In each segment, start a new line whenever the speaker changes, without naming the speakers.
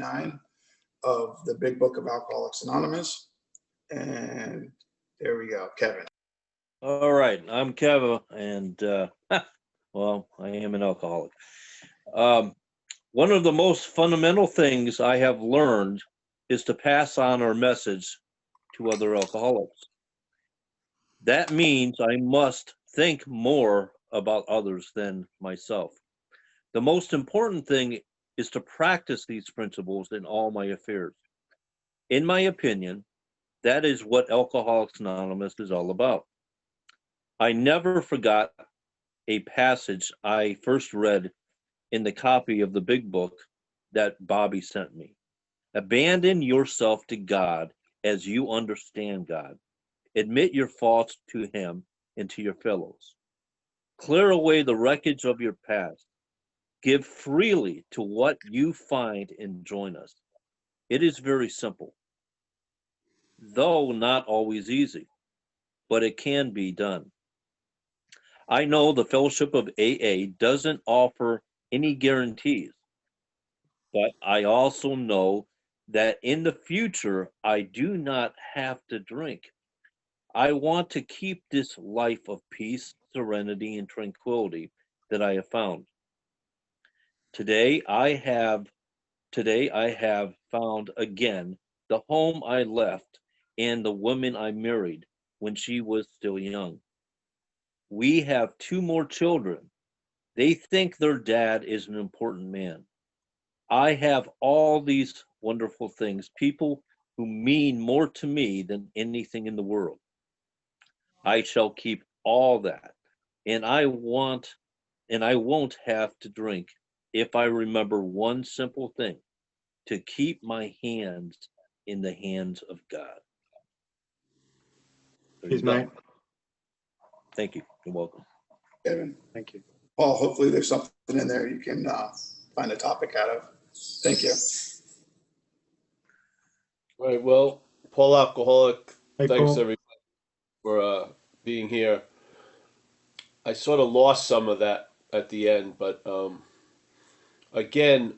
189 of the Big Book of Alcoholics Anonymous. And there we go, Kevin.
All right, I'm Kevin, and well, I am an alcoholic. One of the most fundamental things I have learned is to pass on our message to other alcoholics. That means I must think more about others than myself. The most important thing is to practice these principles in all my affairs. In my opinion, that is what Alcoholics Anonymous is all about. I never forgot a passage I first read in the copy of the Big Book that Bobby sent me. Abandon yourself to God as you understand God. Admit your faults to Him and to your fellows. Clear away the wreckage of your past. Give freely to what you find and join us. It is very simple, though not always easy, but it can be done. I know the fellowship of AA doesn't offer any guarantees, but I also know that in the future, I do not have to drink. I want to keep this life of peace, serenity, and tranquility that I have found. Today I have found again the home I left and the woman I married when she was still young. We have two more children. They think their dad is an important man. I have all these wonderful things, people who mean more to me than anything in the world. I shall keep all that, and I won't have to drink if I remember one simple thing, to keep my hands in the hands of God.
He's mine.
Thank you. You're welcome.
Kevin.
Thank you.
Paul, hopefully there's something in there you can find a topic out of. Thank you.
All right. Well, Paul Alcoholic,
Hey,
thanks
Paul.
everybody for being here. I sort of lost some of that at the end, but again,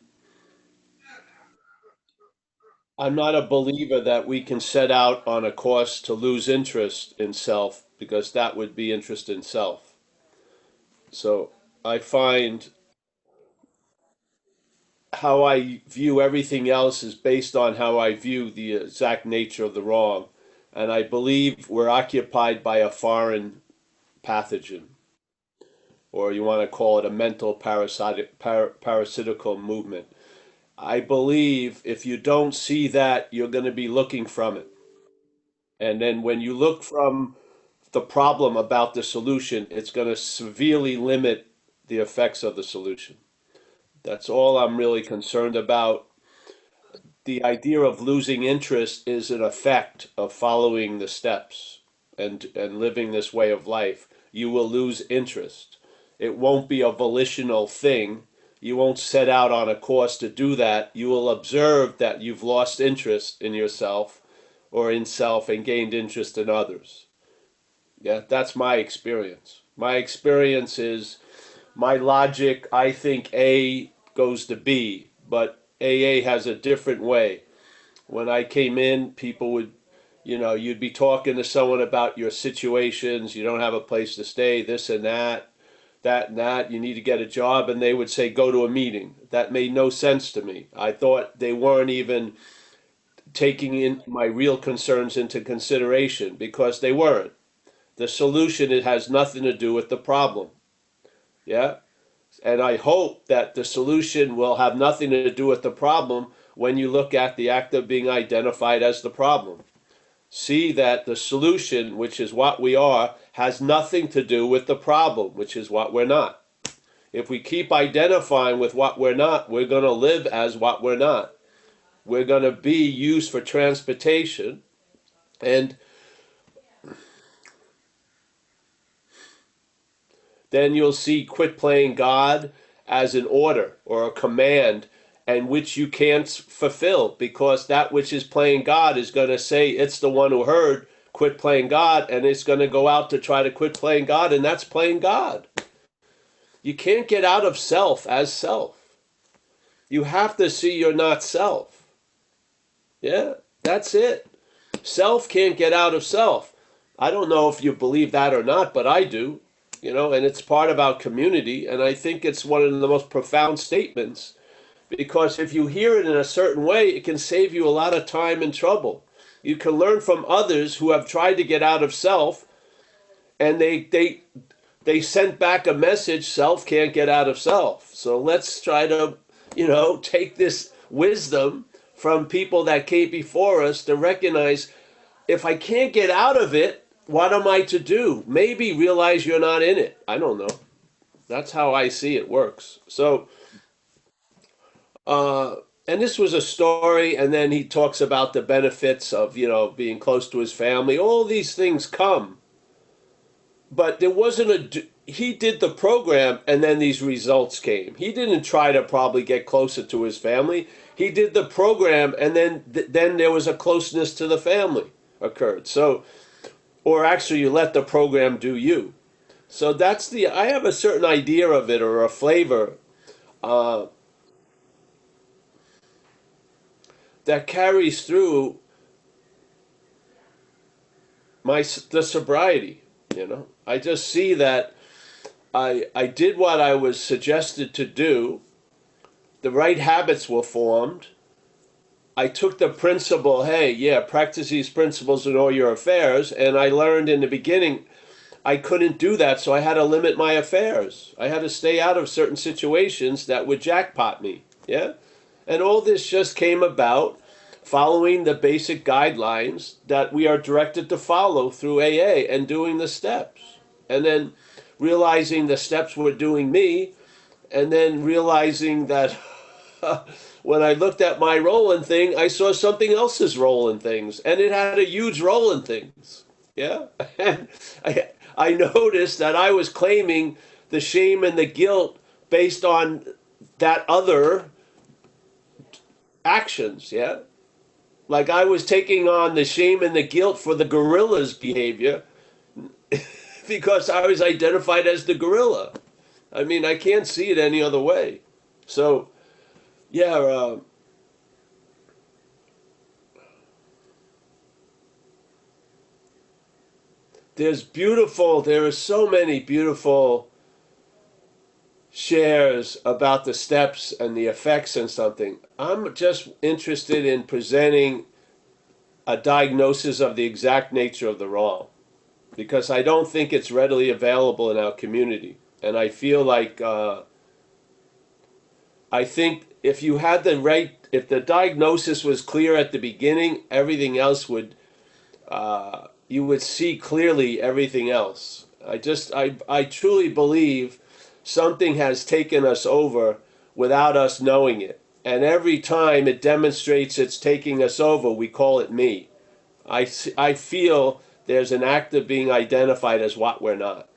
I'm not a believer that we can set out on a course to lose interest in self, because that would be interest in self. So I find how I view everything else is based on how I view the exact nature of the wrong. And I believe we're occupied by a foreign pathogen, or you want to call it a mental parasitical movement. I believe if you don't see that, you're going to be looking from it. And then when you look from the problem about the solution, it's going to severely limit the effects of the solution. That's all I'm really concerned about. The idea of losing interest is an effect of following the steps and living this way of life. You will lose interest. It won't be a volitional thing. You won't set out on a course to do that. You will observe that you've lost interest in yourself or in self and gained interest in others. Yeah, that's my experience. My experience is my logic, I think A goes to B, but AA has a different way. When I came in, people would, you'd be talking to someone about your situations, you don't have a place to stay, this and that and that, you need to get a job, and they would say, go to a meeting. That made no sense to me. I thought they weren't even taking in my real concerns into consideration, because they weren't. The solution, it has nothing to do with the problem. Yeah? And I hope that the solution will have nothing to do with the problem when you look at the act of being identified as the problem. See that the solution, which is what we are, has nothing to do with the problem, which is what we're not. If we keep identifying with what we're not, we're going to live as what we're not. We're going to be used for transportation, and then you'll see quit playing God as an order or a command, and which you can't fulfill, because that which is playing God is going to say it's the one who heard quit playing God, and it's going to go out to try to quit playing God, and that's playing God. You can't get out of self as self. You have to see you're not self. Yeah, that's it. Self can't get out of self. I don't know if you believe that or not, but I do, and it's part of our community. And I think it's one of the most profound statements because if you hear it in a certain way, it can save you a lot of time and trouble. You can learn from others who have tried to get out of self, and they sent back a message: self can't get out of self. So let's try to, take this wisdom from people that came before us to recognize, if I can't get out of it, what am I to do? Maybe realize you're not in it. I don't know. That's how I see it works. So, and this was a story, and then he talks about the benefits of, being close to his family. All these things come. But there wasn't he did the program, and then these results came. He didn't try to probably get closer to his family. He did the program, and then there was a closeness to the family occurred. So, or actually you let the program do you. So I have a certain idea of it, or a flavor that carries through the sobriety. I just see that I did what I was suggested to do. The right habits were formed. I took the principle, hey, yeah, practice these principles in all your affairs. And I learned in the beginning I couldn't do that, so I had to limit my affairs. I had to stay out of certain situations that would jackpot me. Yeah? And all this just came about following the basic guidelines that we are directed to follow through AA and doing the steps. And then realizing the steps were doing me, and then realizing that when I looked at my role in thing, I saw something else's role in things, and it had a huge role in things. Yeah? And I noticed that I was claiming the shame and the guilt based on that other actions, yeah? Like I was taking on the shame and the guilt for the gorilla's behavior because I was identified as the gorilla. I mean, I can't see it any other way. So, yeah, there are so many beautiful shares about the steps and the effects and something. I'm just interested in presenting a diagnosis of the exact nature of the wrong, because I don't think it's readily available in our community. And I feel like, I think if you had if the diagnosis was clear at the beginning, everything else you would see clearly everything else. I truly believe something has taken us over without us knowing it. And every time it demonstrates it's taking us over, we call it me. I feel there's an act of being identified as what we're not,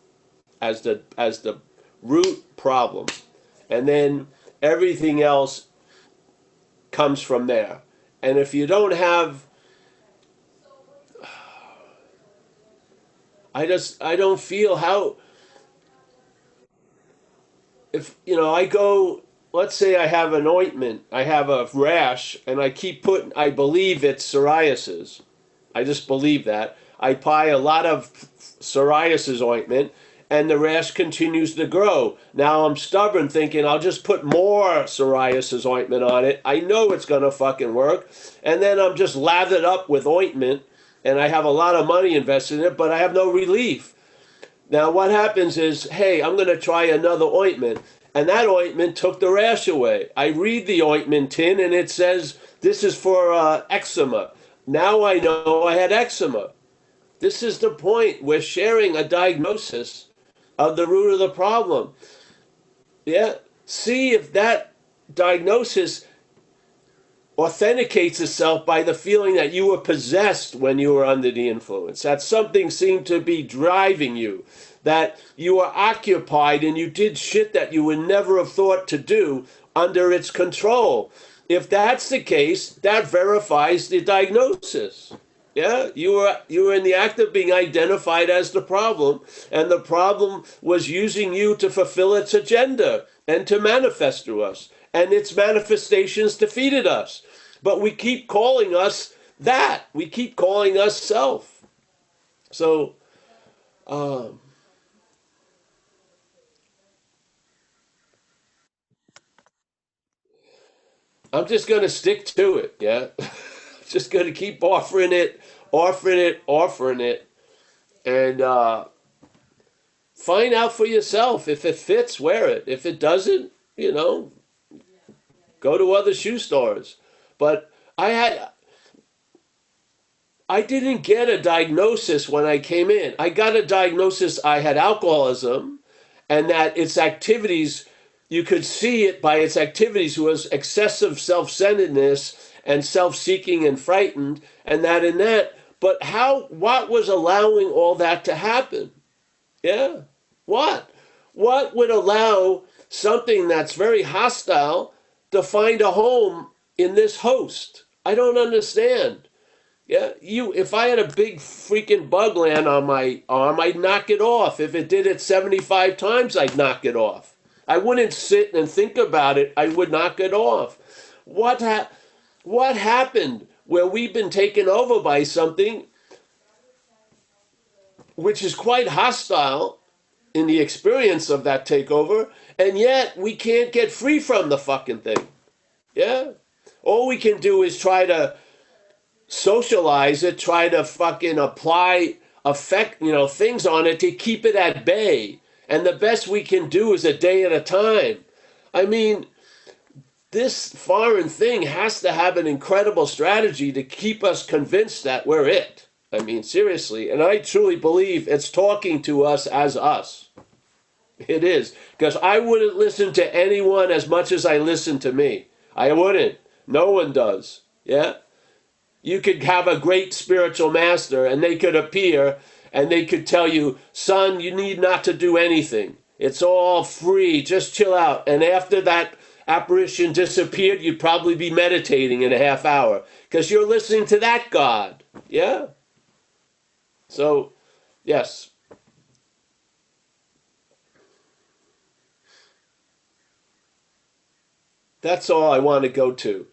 as the root problem. And then everything else comes from there. And if you don't have, I don't feel how, if, I go, let's say I have an ointment, I have a rash, and I believe it's psoriasis. I just believe that. I buy a lot of psoriasis ointment, and the rash continues to grow. Now I'm stubborn, thinking I'll just put more psoriasis ointment on it. I know it's going to fucking work. And then I'm just lathered up with ointment, and I have a lot of money invested in it, but I have no relief. Now what happens is, hey, I'm going to try another ointment. And that ointment took the rash away. I read the ointment tin, and it says, this is for eczema. Now I know I had eczema. This is the point. We're sharing a diagnosis of the root of the problem. Yeah? See if that diagnosis authenticates itself by the feeling that you were possessed when you were under the influence, that something seemed to be driving you, that you were occupied and you did shit that you would never have thought to do under its control. If that's the case, that verifies the diagnosis. Yeah, you were in the act of being identified as the problem, and the problem was using you to fulfill its agenda and to manifest through us. and its manifestations defeated us. But we keep calling us that. We keep calling us self. So, um, I'm just going to stick to it. Yeah. Just going to keep offering it, offering it, offering it. And find out for yourself. If it fits, wear it. If it doesn't, go to other shoe stores. But I didn't get a diagnosis when I came in. I got a diagnosis I had alcoholism, and that its activities, you could see it by its activities, was excessive self-centeredness and self-seeking and frightened, and that in that. But what was allowing all that to happen? Yeah. What? What would allow something that's very hostile to find a home in this host? I don't understand. Yeah, if I had a big freaking bug land on my arm, I'd knock it off. If it did it 75 times, I'd knock it off. I wouldn't sit and think about it. I would knock it off. What happened where we've been taken over by something which is quite hostile in the experience of that takeover, and yet we can't get free from the fucking thing? Yeah? All we can do is try to socialize it, try to fucking apply things on it to keep it at bay. And the best we can do is a day at a time. I mean, this foreign thing has to have an incredible strategy to keep us convinced that we're it. I mean, seriously. And I truly believe it's talking to us as us. It is. Because I wouldn't listen to anyone as much as I listen to me. I wouldn't. No one does. Yeah? You could have a great spiritual master and they could appear and they could tell you, son, you need not to do anything. It's all free. Just chill out. And after that apparition disappeared, you'd probably be meditating in a half hour because you're listening to that God. Yeah? So, yes. That's all I want to go to.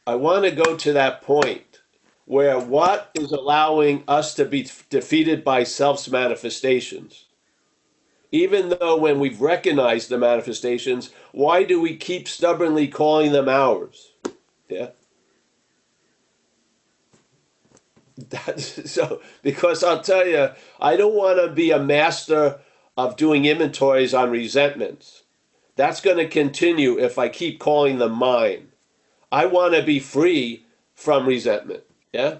I want to go to that point where what is allowing us to be defeated by self's manifestations? Even though when we've recognized the manifestations, why do we keep stubbornly calling them ours? Yeah. Because I'll tell you, I don't want to be a master of doing inventories on resentments. That's going to continue if I keep calling them mine. I want to be free from resentment. Yeah?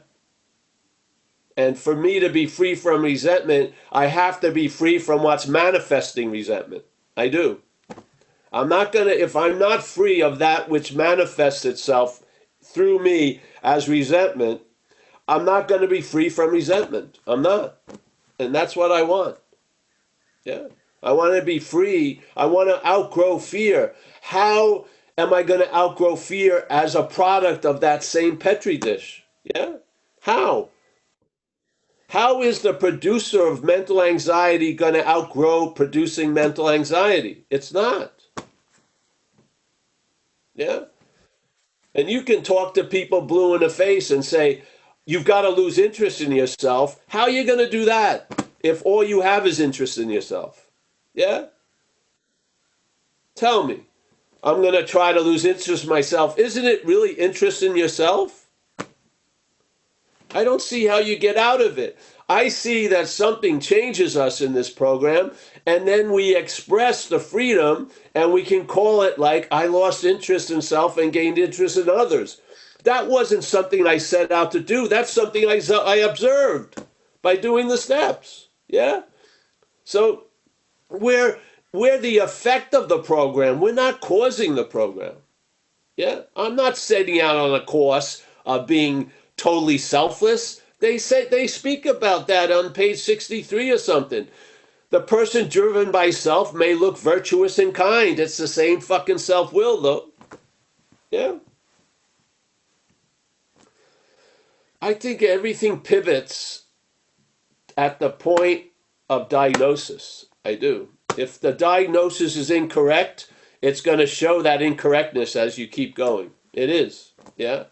And for me to be free from resentment, I have to be free from what's manifesting resentment. I do. If I'm not free of that which manifests itself through me as resentment, I'm not going to be free from resentment. I'm not. And that's what I want. Yeah. I want to be free. I want to outgrow fear. How am I going to outgrow fear as a product of that same Petri dish? Yeah? How? How is the producer of mental anxiety going to outgrow producing mental anxiety? It's not. Yeah? And you can talk to people blue in the face and say, you've got to lose interest in yourself. How are you going to do that if all you have is interest in yourself? Yeah? Tell me. I'm going to try to lose interest in myself. Isn't it really interest in yourself? I don't see how you get out of it. I see that something changes us in this program, and then we express the freedom, and we can call it like, I lost interest in self and gained interest in others. That wasn't something I set out to do. That's something I observed by doing the steps. Yeah? So we're the effect of the program. We're not causing the program. Yeah? I'm not setting out on a course of being totally selfless. They speak about that on page 63 or something. The person driven by self may look virtuous and kind. It's the same fucking self-will, though. Yeah? I think everything pivots at the point of diagnosis. I do. If the diagnosis is incorrect, it's going to show that incorrectness as you keep going. It is. Yeah.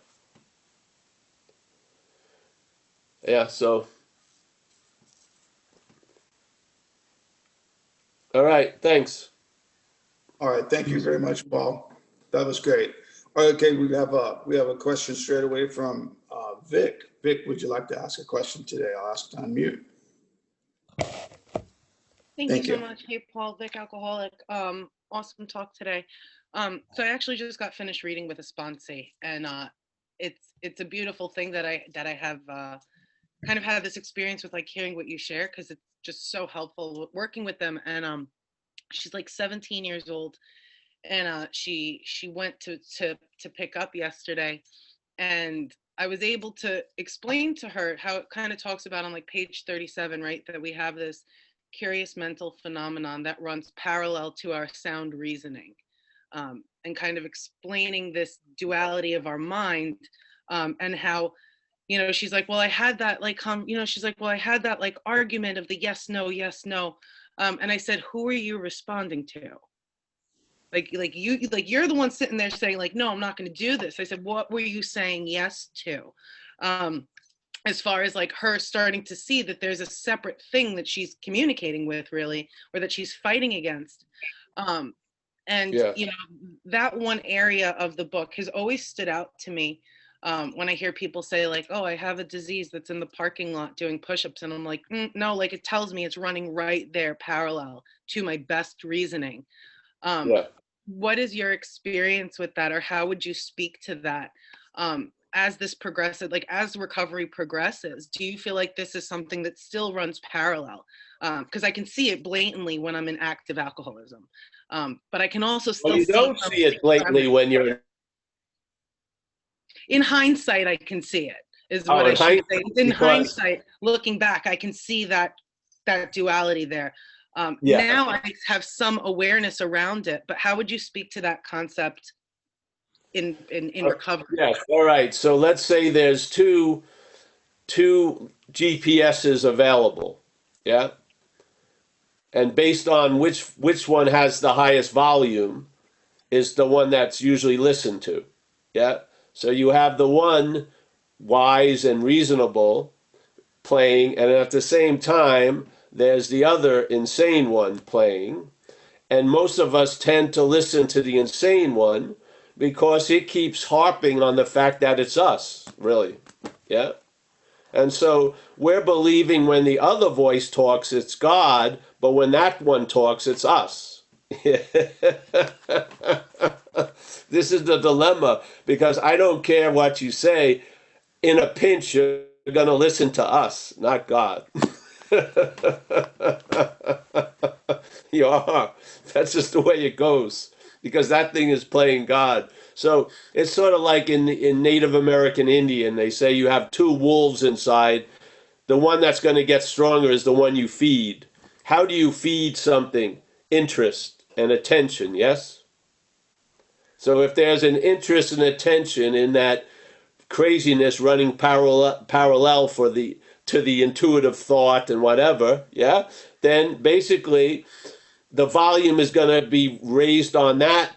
Yeah. So, all right. Thanks.
All right, thank you very much, Paul. That was great. All right, okay, we have a question straight away from Vic. Vic, would you like to ask a question today? I'll ask to unmute.
Thank you
Thank
so
you.
much. Hey, Paul, Vic Alcoholic. Awesome talk today. So I actually just got finished reading with a sponsee, and it's a beautiful thing that I have kind of had this experience with, like, hearing what you share, because it's just so helpful working with them. And she's like 17 years old, and she went to pick up yesterday, and I was able to explain to her how it kind of talks about on like page 37, right, that we have this curious mental phenomenon that runs parallel to our sound reasoning, and kind of explaining this duality of our mind, and how, she's like, well, I had that like, she's like, well, I had that like argument of the yes, no. And I said, who are you responding to? You're the one sitting there saying like, no, I'm not going to do this. I said, what were you saying yes to? As far as like her starting to see that there's a separate thing that she's communicating with, really, or that she's fighting against. And
Yeah.
that one area of the book has always stood out to me, when I hear people say like, oh, I have a disease that's in the parking lot doing push-ups, and I'm like, no, like it tells me it's running right there parallel to my best reasoning.
Yeah.
What is your experience with that, or how would you speak to that, as this progresses, like as recovery progresses? Do you feel like this is something that still runs parallel? Because I can see it blatantly when I'm in active alcoholism, but I can also still
Well, you don't see it blatantly when you're.
In hindsight, I can see it, is
Oh,
what I
in
should say.
hindsight,
In
because
hindsight, looking back, I can see that duality there.
yeah.
Now I have some awareness around it, but how would you speak to that concept in recovery?
Yes. All right. So let's say there's two GPSs available. Yeah. And based on which one has the highest volume is the one that's usually listened to. Yeah. So you have the one wise and reasonable playing, and at the same time, there's the other insane one playing. And most of us tend to listen to the insane one because it keeps harping on the fact that it's us, really. Yeah. And so we're believing when the other voice talks, it's God, but when that one talks, it's us. This is the dilemma, because I don't care what you say. In a pinch, you're going to listen to us, not God. You are. That's just the way it goes, because that thing is playing God. So it's sort of like in Native American Indian, they say you have two wolves inside. The one that's going to get stronger is the one you feed. How do you feed something? Interest and attention, yes? So if there's an interest and attention in that craziness running parallel for to the intuitive thought and whatever, yeah, then basically the volume is going to be raised on that,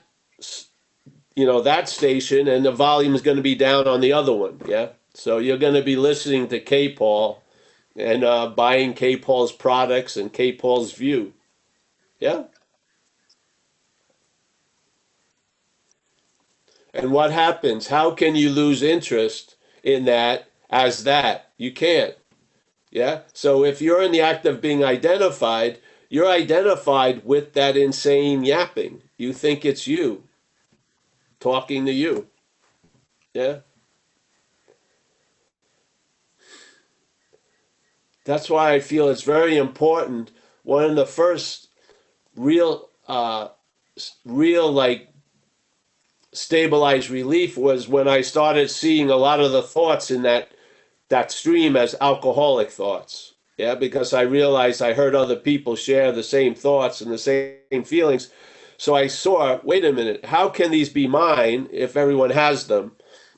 that station, and the volume is going to be down on the other one, yeah. So you're going to be listening to K. Paul and buying K. Paul's products and K. Paul's view, yeah. And what happens? How can you lose interest in that as that? You can't. Yeah. So if you're in the act of being identified, you're identified with that insane yapping. You think it's you talking to you. Yeah. That's why I feel it's very important. One of the first real, like stabilized relief was when I started seeing a lot of the thoughts in that stream as alcoholic thoughts. Yeah, because I realized I heard other people share the same thoughts and the same feelings. So I saw, wait a minute, how can these be mine if everyone has them?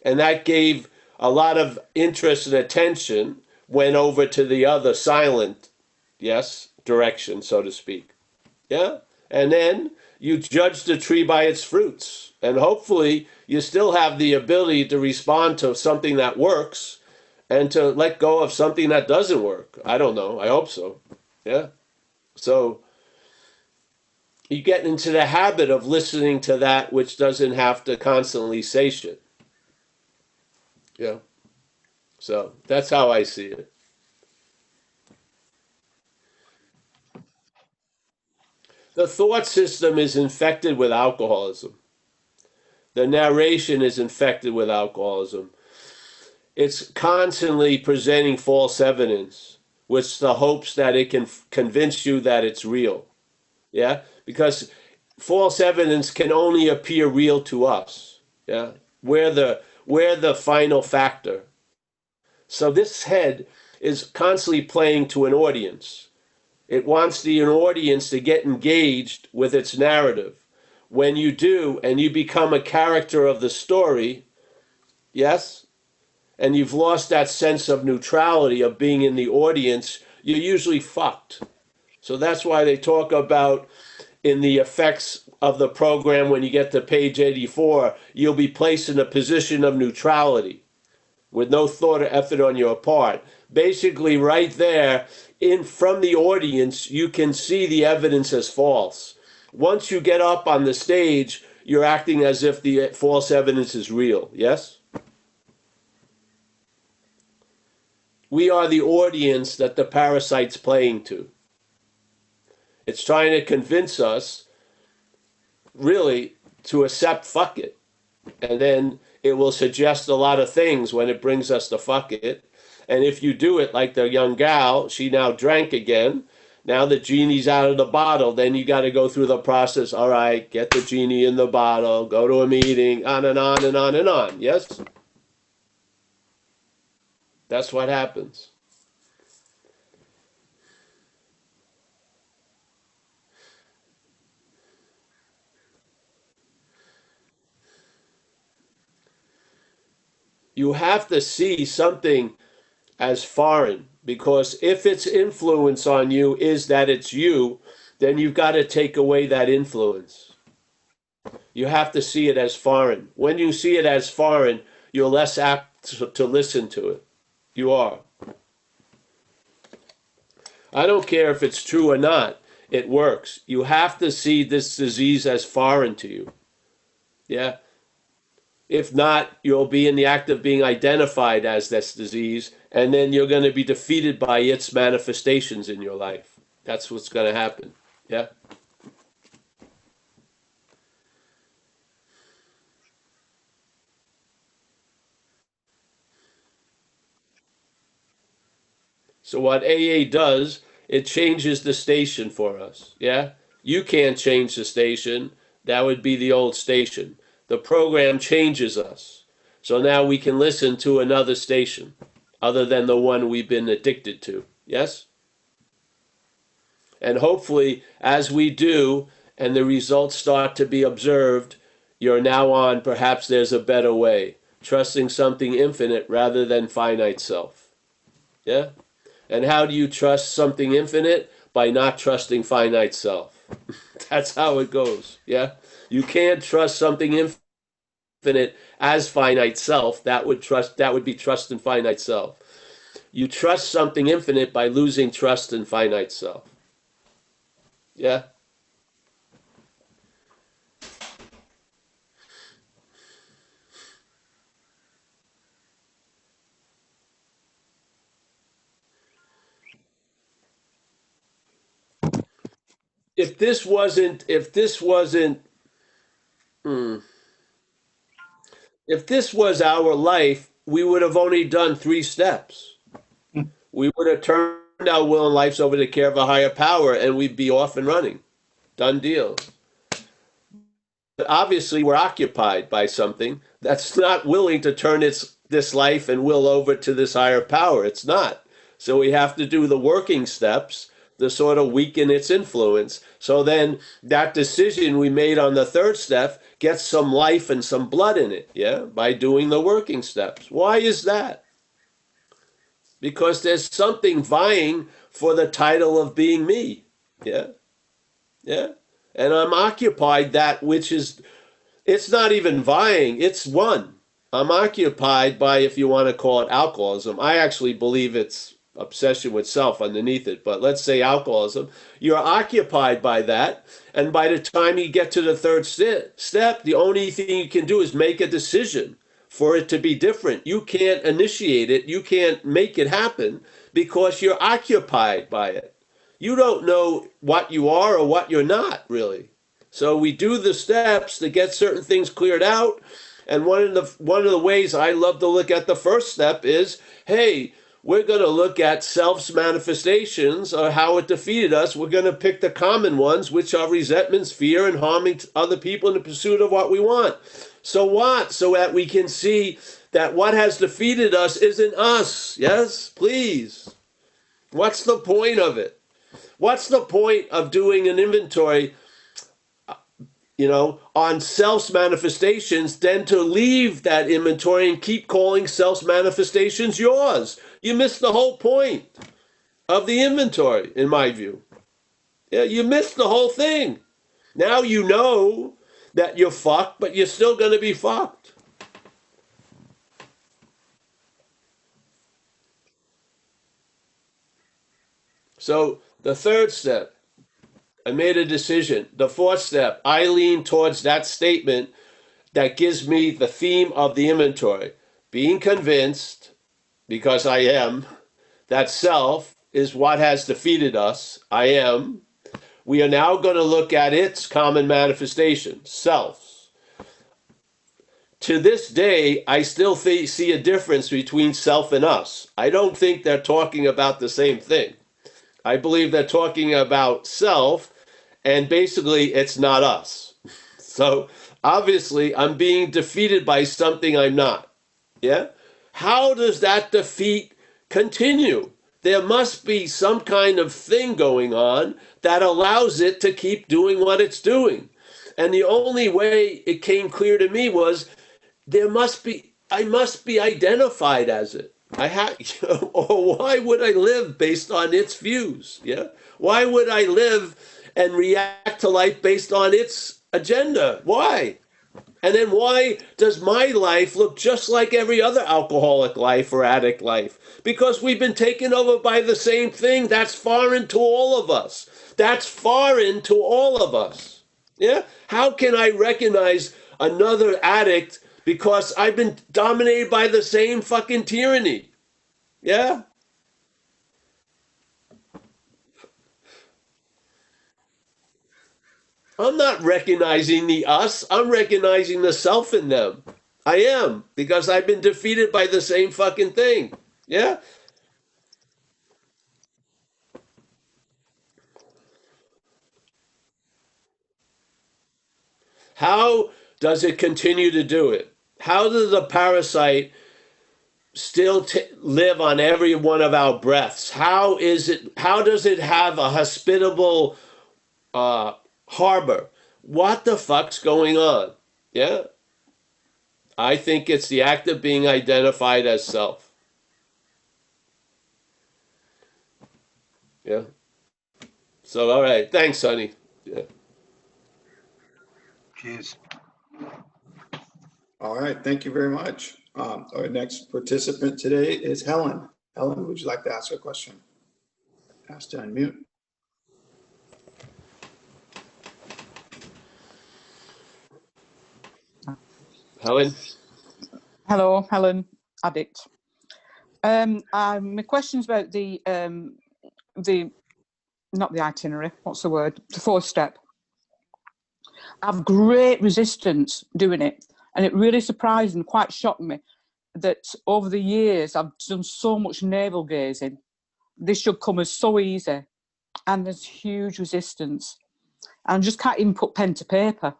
And that gave a lot of interest and attention, went over to the other silent, yes, direction, so to speak. Yeah? And then you judge the tree by its fruits. And hopefully you still have the ability to respond to something that works and to let go of something that doesn't work. I don't know. I hope so. Yeah. So you get into the habit of listening to that which doesn't have to constantly say shit. Yeah. So that's how I see it. The thought system is infected with alcoholism. The narration is infected with alcoholism. It's constantly presenting false evidence with the hopes that it can convince you that it's real. Yeah? Because false evidence can only appear real to us. Yeah? We're the final factor. So this head is constantly playing to an audience. It wants the audience to get engaged with its narrative. When you do, and you become a character of the story, yes, and you've lost that sense of neutrality of being in the audience, you're usually fucked. So that's why they talk about in the effects of the program, when you get to page 84, you'll be placed in a position of neutrality with no thought or effort on your part. Basically, right there, from the audience, you can see the evidence as false. Once you get up on the stage, you're acting as if the false evidence is real. Yes? We are the audience that the parasite's playing to. It's trying to convince us, really, to accept fuck it. And then it will suggest a lot of things when it brings us to fuck it. And if you do it like the young gal, she now drank again. Now the genie's out of the bottle. Then you got to go through the process. All right, get the genie in the bottle, go to a meeting, on and on and on and on. Yes? That's what happens. You have to see something as foreign, because if its influence on you is that it's you, then you've got to take away that influence. You have to see it as foreign. When you see it as foreign, you're less apt to listen to it. You are. I don't care if it's true or not. It works. You have to see this disease as foreign to you. Yeah? If not, you'll be in the act of being identified as this disease, and then you're going to be defeated by its manifestations in your life. That's what's going to happen. Yeah? So what AA does, it changes the station for us. Yeah? You can't change the station. That would be the old station. The program changes us. So now we can listen to another station other than the one we've been addicted to. Yes? And hopefully, as we do, and the results start to be observed, you're now on perhaps there's a better way, trusting something infinite rather than finite self. Yeah? And how do you trust something infinite? By not trusting finite self. That's how it goes. Yeah? You can't trust something infinite as finite self. That would be trust in finite self. You trust something infinite by losing trust in finite self. Yeah? If this wasn't if this was our life, we would have only done 3 steps. We would have turned our will and lives over to the care of a higher power, and we'd be off and running. Done deal. But obviously, we're occupied by something that's not willing to turn this life and will over to this higher power. It's not. So we have to do the working steps to sort of weaken its influence. So then that decision we made on the 3rd step gets some life and some blood in it, yeah, by doing the working steps. Why is that? Because there's something vying for the title of being me. Yeah? Yeah? And I'm occupied that which is, it's not even vying, it's one. I'm occupied by, if you want to call it alcoholism. I actually believe it's obsession with self underneath it, but let's say alcoholism. You're occupied by that, and by the time you get to the third step, the only thing you can do is make a decision for it to be different. You can't initiate it, you can't make it happen because you're occupied by it. You don't know what you are or what you're not, really. So we do the steps to get certain things cleared out. And one of the ways I love to look at the first step is, hey, we're going to look at self's manifestations or how it defeated us. We're going to pick the common ones, which are resentments, fear, and harming other people in the pursuit of what we want. So what? So that we can see that what has defeated us isn't us. Yes, please. What's the point of it? What's the point of doing an inventory, on self's manifestations, than to leave that inventory and keep calling self's manifestations yours? You missed the whole point of the inventory, in my view. Yeah, you missed the whole thing. Now you know that you're fucked, but you're still going to be fucked. So the third step, I made a decision. The fourth step, I lean towards that statement that gives me the theme of the inventory. Being convinced, because I am, that self is what has defeated us. I am. We are now going to look at its common manifestation, self. To this day, I still see a difference between self and us. I don't think they're talking about the same thing. I believe they're talking about self, and basically it's not us. So obviously I'm being defeated by something I'm not. Yeah? How does that defeat continue? There must be some kind of thing going on that allows it to keep doing what it's doing. And the only way it came clear to me was I must be identified as it. Or why would I live based on its views? Yeah. Why would I live and react to life based on its agenda? Why? And then why does my life look just like every other alcoholic life or addict life? Because we've been taken over by the same thing. That's foreign to all of us. That's foreign to all of us. Yeah. How can I recognize another addict because I've been dominated by the same fucking tyranny? Yeah? I'm not recognizing the us. I'm recognizing the self in them. I am, because I've been defeated by the same fucking thing. Yeah? How does it continue to do it? How does the parasite still live on every one of our breaths? How does it have a hospitable harbor? What the fuck's going on? Yeah? I think it's the act of being identified as self. Yeah? So, all right. Thanks, honey. Yeah.
Cheers.
All right, thank you very much. Our next participant today is Helen. Helen, would you like to ask a question? Ask to unmute.
Helen?
Hello, Helen, addict. My question's about the not the itinerary. What's the word? The fourth step. I've great resistance doing it, and it really surprised and quite shocked me that over the years I've done so much navel gazing. This should come as so easy, and there's huge resistance. And I just can't even put pen to paper,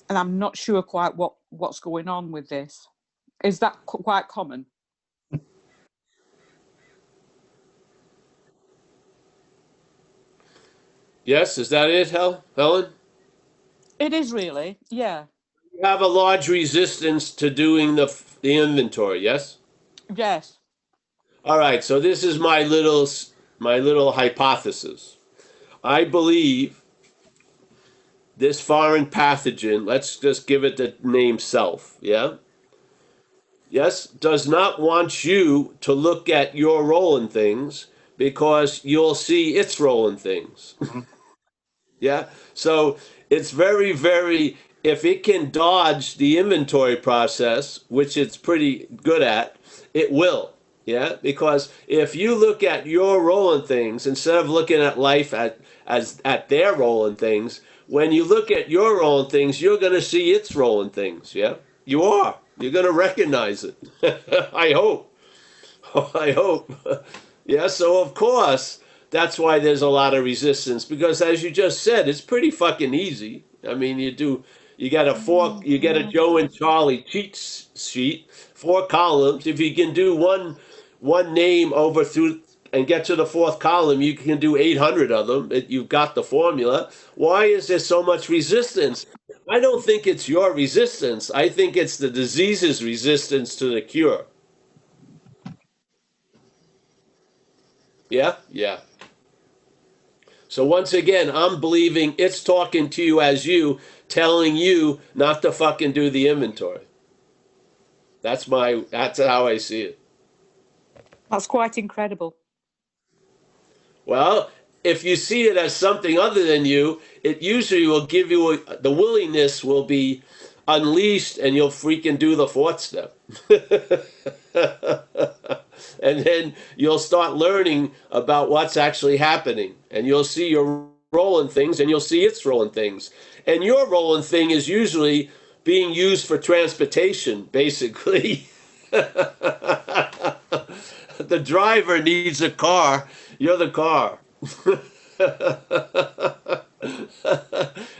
and I'm not sure quite what's going on with this. Is that quite common?
Yes, is that it, Helen?
It is really, yeah.
You have a large resistance to doing the inventory, yes?
Yes.
All right, so this is my little hypothesis. I believe this foreign pathogen, let's just give it the name self, yeah? Yes, does not want you to look at your role in things because you'll see its role in things. Yeah. So it's very, very, if it can dodge the inventory process, which it's pretty good at, it will. Yeah. Because if you look at your role in things instead of looking at life at their role in things, when you look at your role in things, you're going to see its role in things. Yeah. You are. You're going to recognize it. I hope. I hope. Yeah, so of course, that's why there's a lot of resistance because as you just said, it's pretty fucking easy. I mean, you get you get a Joe and Charlie cheat sheet, 4 columns. If you can do one name over through and get to the 4th column, you can do 800 of them. You've got the formula. Why is there so much resistance? I don't think it's your resistance. I think it's the disease's resistance to the cure. Yeah? Yeah. So once again, I'm believing it's talking to you as you, telling you not to fucking do the inventory. That's how I see it.
That's quite incredible.
Well, if you see it as something other than you, it usually will give you the willingness will be unleashed and you'll freaking do the 4th step. And then you'll start learning about what's actually happening and you'll see your role in things and you'll see its role in things. And your role in thing is usually being used for transportation, basically. The driver needs a car. You're the car.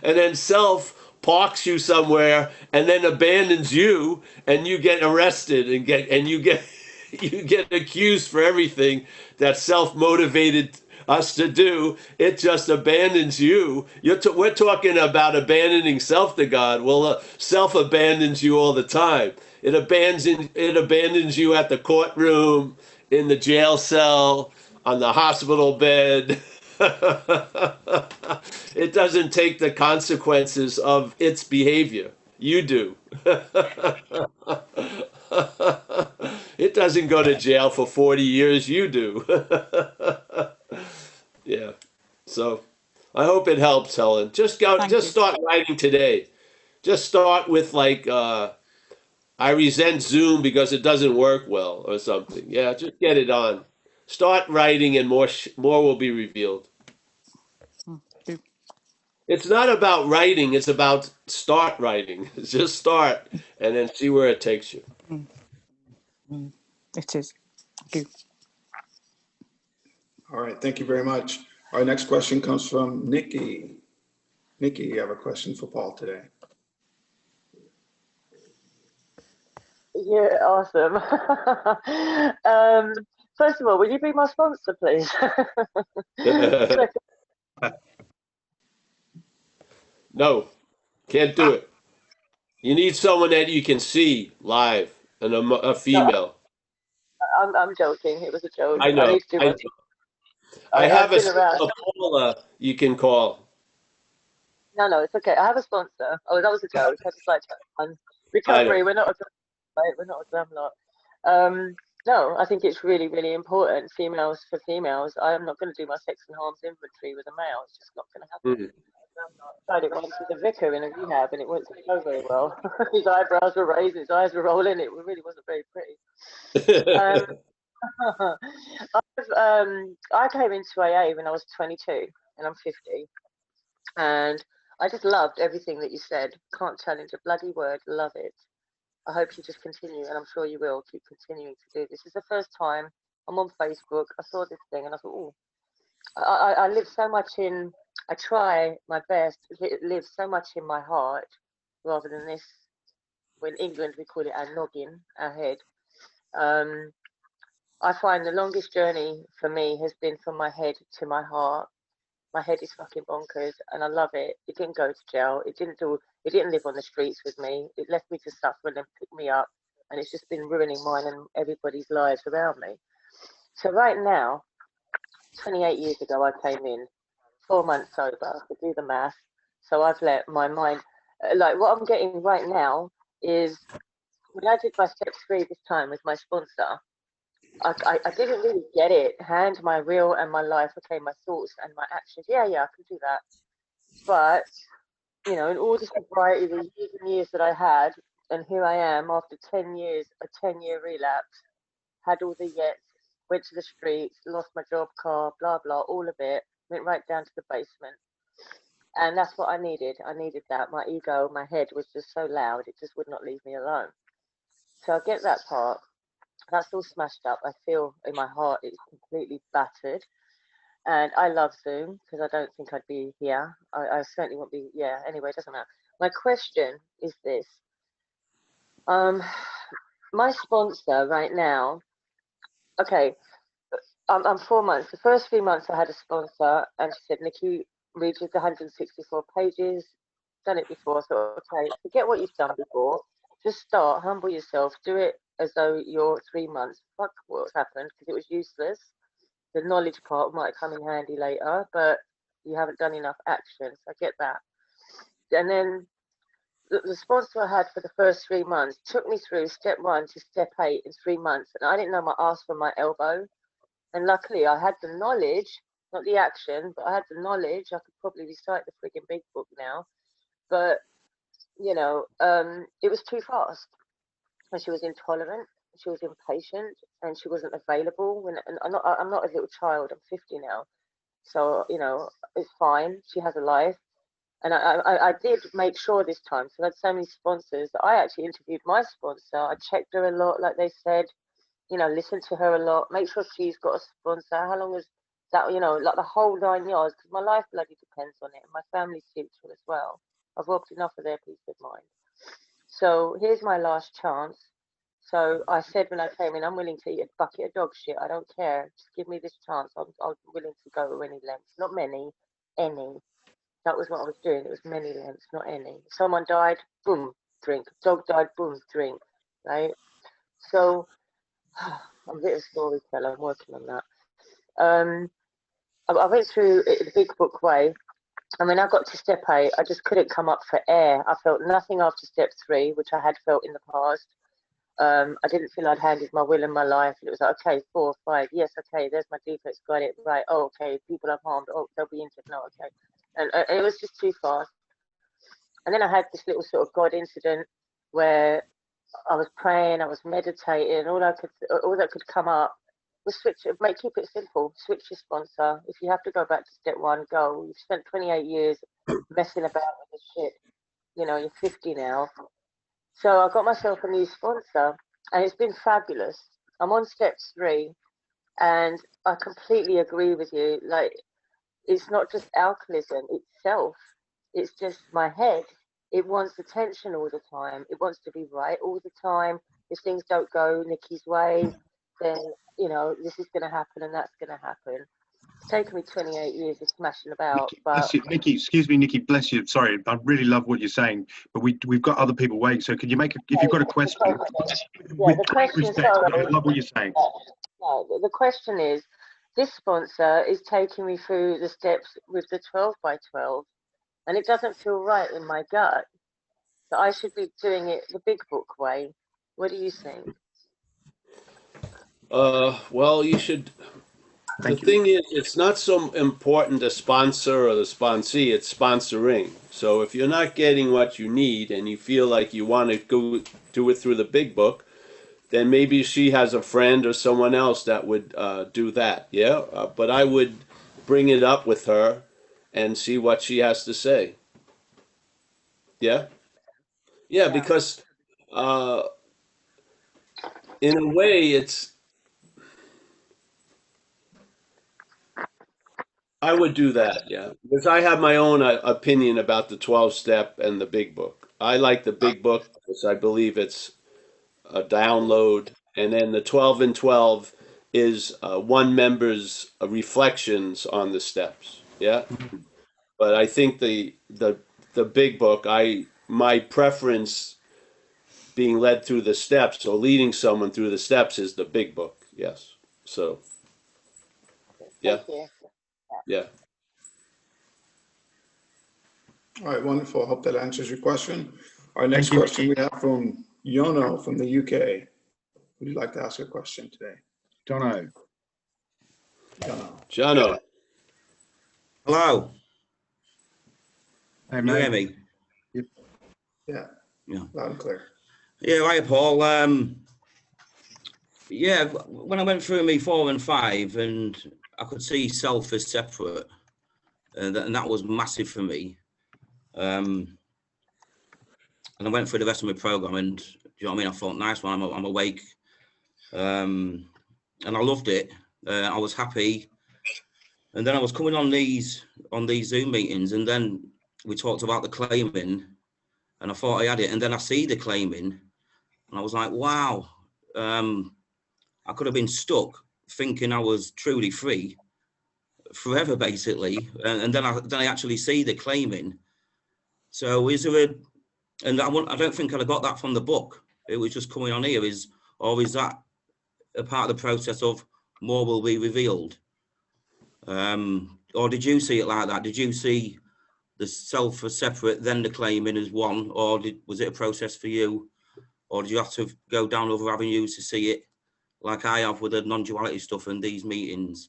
And then self parks you somewhere and then abandons you and you get arrested and you get you get accused for everything that self motivated us to do. It just abandons you. We're talking about abandoning self to God. Well, self abandons you all the time. It abandons you at the courtroom, in the jail cell, on the hospital bed. It doesn't take the consequences of its behavior. You do. It doesn't go to jail for 40 years. You do. Yeah. So I hope it helps, Helen. Just start writing today. Just start with like, I resent Zoom because it doesn't work well or something. Yeah, just get it on. Start writing and more will be revealed. It's not about writing, it's about start writing. Just start and then see where it takes you.
It is. Thank you.
All right, thank you very much. Our next question comes from Nikki. Nikki, you have a question for Paul today.
Yeah, awesome. First of all, will you be my sponsor, please?
No, can't do it. You need someone that you can see live and a female.
No, I'm joking. It was a joke.
I know.
need to do
I have
I've been around.
a Paula you can call.
No, it's okay. I have a sponsor. Oh, that was a joke. I just like to recovery. We're not a right? We're not a glam lot. No, I think it's really, really important. Females for females. I am not going to do my sex and harms inventory with a male. It's just not going to happen.
Mm.
I tried it once with a vicar in a rehab, and it wouldn't go very well. His eyebrows were raised, his eyes were rolling. It really wasn't very pretty. I came into AA when I was 22, and I'm 50, and I just loved everything that you said. Can't challenge a bloody word. Love it. I hope you just continue, and I'm sure you will keep continuing to do this. It's the first time I'm on Facebook. I saw this thing, and I thought, oh, I live so much in. I try my best to live so much in my heart, rather than this. In England, we call it our noggin, our head. I find the longest journey for me has been from my head to my heart. My head is fucking bonkers, and I love it. It didn't go to jail. It didn't live on the streets with me. It left me to suffer and then pick me up, and it's just been ruining mine and everybody's lives around me. So right now, 28 years ago, I came in, 4 months sober. To do the math, So I've let my mind, like what I'm getting right now is when I did my step 3 this time with my sponsor, I didn't really get it. Hand my real and my life, okay, my thoughts and my actions. Yeah, I can do that. But, you know, in all the sobriety, the years and years that I had, and here I am after 10 years, a 10-year relapse, had all the yets, went to the streets, lost my job, car, blah, blah, all of it, went right down to the basement. And that's what I needed. I needed that. My ego, my head was just so loud, it just would not leave me alone. So I get that part. That's all smashed up. I feel in my heart it's completely battered. And I love Zoom because I don't think I'd be here. I certainly won't be, yeah, anyway, it doesn't matter. My question is this. My sponsor right now, okay, I'm 4 months. The first 3 months I had a sponsor and she said, Nikki, read the 164 pages, done it before. I thought, okay, forget what you've done before. Just start, humble yourself, do it as though you're 3 months. Fuck what's happened because it was useless. The knowledge part might come in handy later, but you haven't done enough action. So I get that. And then the sponsor I had for the first 3 months took me through step 1 to step 8 in 3 months. And I didn't know my ass from my elbow. And luckily I had the knowledge, not the action, but I had the knowledge. I could probably recite the frigging big book now. But, you know, it was too fast. And she was intolerant, she was impatient, and she wasn't available. And I'm not a little child, I'm 50 now. So, you know, it's fine. She has a life. And I did make sure this time. So I had so many sponsors that I actually interviewed my sponsor. I checked her a lot, like they said, you know, listen to her a lot, make sure she's got a sponsor. How long is that, you know, like the whole 9 yards, because my life bloody depends on it. And my family's future as well. I've robbed enough of their peace of mind. So here's my last chance. So I said when I came in, I'm willing to eat a bucket of dog shit. I don't care. Just give me this chance. I'm willing to go to any lengths. Not many, any. That was what I was doing. It was many lengths, not any. Someone died, boom, drink. Dog died, boom, drink. Right? So I'm a bit of a storyteller. I'm working on that. I went through it the big book way. I mean, I got to step 8. I just couldn't come up for air. I felt nothing after step 3, which I had felt in the past. I didn't feel I'd handed my will and my life. And it was like, okay, 4, 5, yes, okay, there's my defects, got it, right. Oh, okay, people I've harmed, oh, they'll be injured, no, okay. And it was just too fast. And then I had this little sort of God incident where I was praying, I was meditating, all that could come up was switch. Keep it simple. Switch your sponsor. If you have to go back to step 1, go. You've spent 28 years messing about with this shit. You know, you're 50 now. So I got myself a new sponsor, and it's been fabulous. I'm on step 3, and I completely agree with you. Like, it's not just alcoholism itself. It's just my head. It wants attention all the time. It wants to be right all the time. If things don't go Nikki's way, then, you know, this is going to happen and that's going to happen. It's taken me 28 years of smashing about.
Nikki, bless you. Nikki, excuse me, Nikki, bless you. Sorry, I really love what you're saying, but we've got other people waiting. So could you make, if you've got a question, with
the
great
question,
respect, I love what you're saying.
No, the question is, this sponsor is taking me through the steps with the 12 by 12, and it doesn't feel right in my gut. So I should be doing it the big book way. What do you think?
Well, you should. The thing is, it's not so important the sponsor or the sponsee, it's sponsoring. So if you're not getting what you need and you feel like you want to go do it through the big book, then maybe she has a friend or someone else that would do that. Yeah, but I would bring it up with her and see what she has to say. Yeah, yeah, because in a way, I would do that, yeah. Because I have my own opinion about the 12 step and the big book. I like the big book because I believe it's a download. And then the 12 and 12 is one member's reflections on the steps. Yeah. But I think the big book, my preference being led through the steps or leading someone through the steps is the big book. Yes. So, yeah.
Thank you.
Yeah.
All right, wonderful. I hope that answers your question. Our next
Thank you.
question we have from Yono from the UK. Would you like to ask a question today?
Jono.
Yono.
Jono.
Hello,
Hey,
can you hear
mate.
me?
Yeah,
Yeah.
loud and clear.
Yeah, hi Paul. Yeah, when I went through me 4 and 5, and I could see self as separate, and that was massive for me. And I went through the rest of my program, and do you know what I mean? I thought, nice one, I'm awake, and I loved it. I was happy, and then I was coming on these Zoom meetings, and then we talked about the claiming, and I thought I had it, and then I see the claiming, and I was like, wow, I could have been stuck thinking I was truly free forever, basically, and then I actually see the claiming. So is there a, and I don't think I'd have got that from the book. It was just coming on here. Is that a part of the process of more will be revealed? Or did you see it like that? Did you see the self as separate, then the claiming as one, or was it a process for you, or did you have to go down other avenues to see it, like I have with the non-duality stuff and these meetings?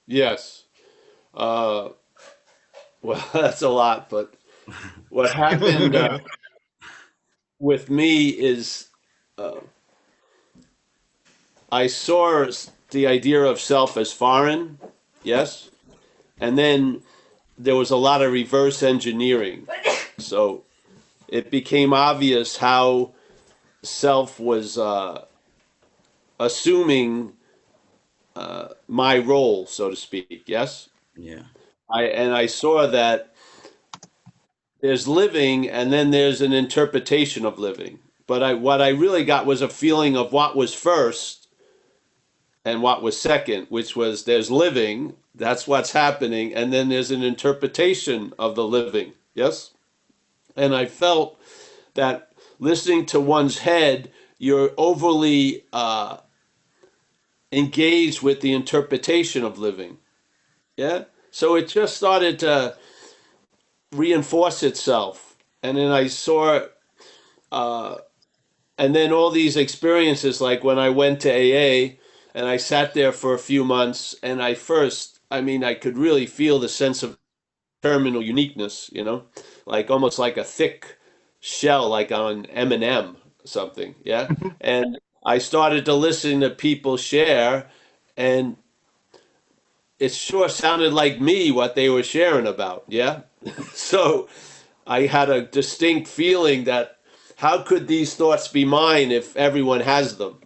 Yes. Well, that's a lot, but what happened with me is I saw the idea of self as foreign, yes, and then there was a lot of reverse engineering. So it became obvious how self was assuming my role, so to speak, yes?
Yeah.
I saw that there's living and then there's an interpretation of living. But what I really got was a feeling of what was first and what was second, which was there's living, that's what's happening, and then there's an interpretation of the living, yes? And I felt that listening to one's head, you're overly engaged with the interpretation of living, yeah? So it just started to reinforce itself. And then I saw, and then all these experiences, like when I went to AA and I sat there for a few months, and I could really feel the sense of terminal uniqueness, like almost like a thick shell, like on M&M something, yeah? And I started to listen to people share, and it sure sounded like me what they were sharing about, yeah? So I had a distinct feeling that how could these thoughts be mine if everyone has them?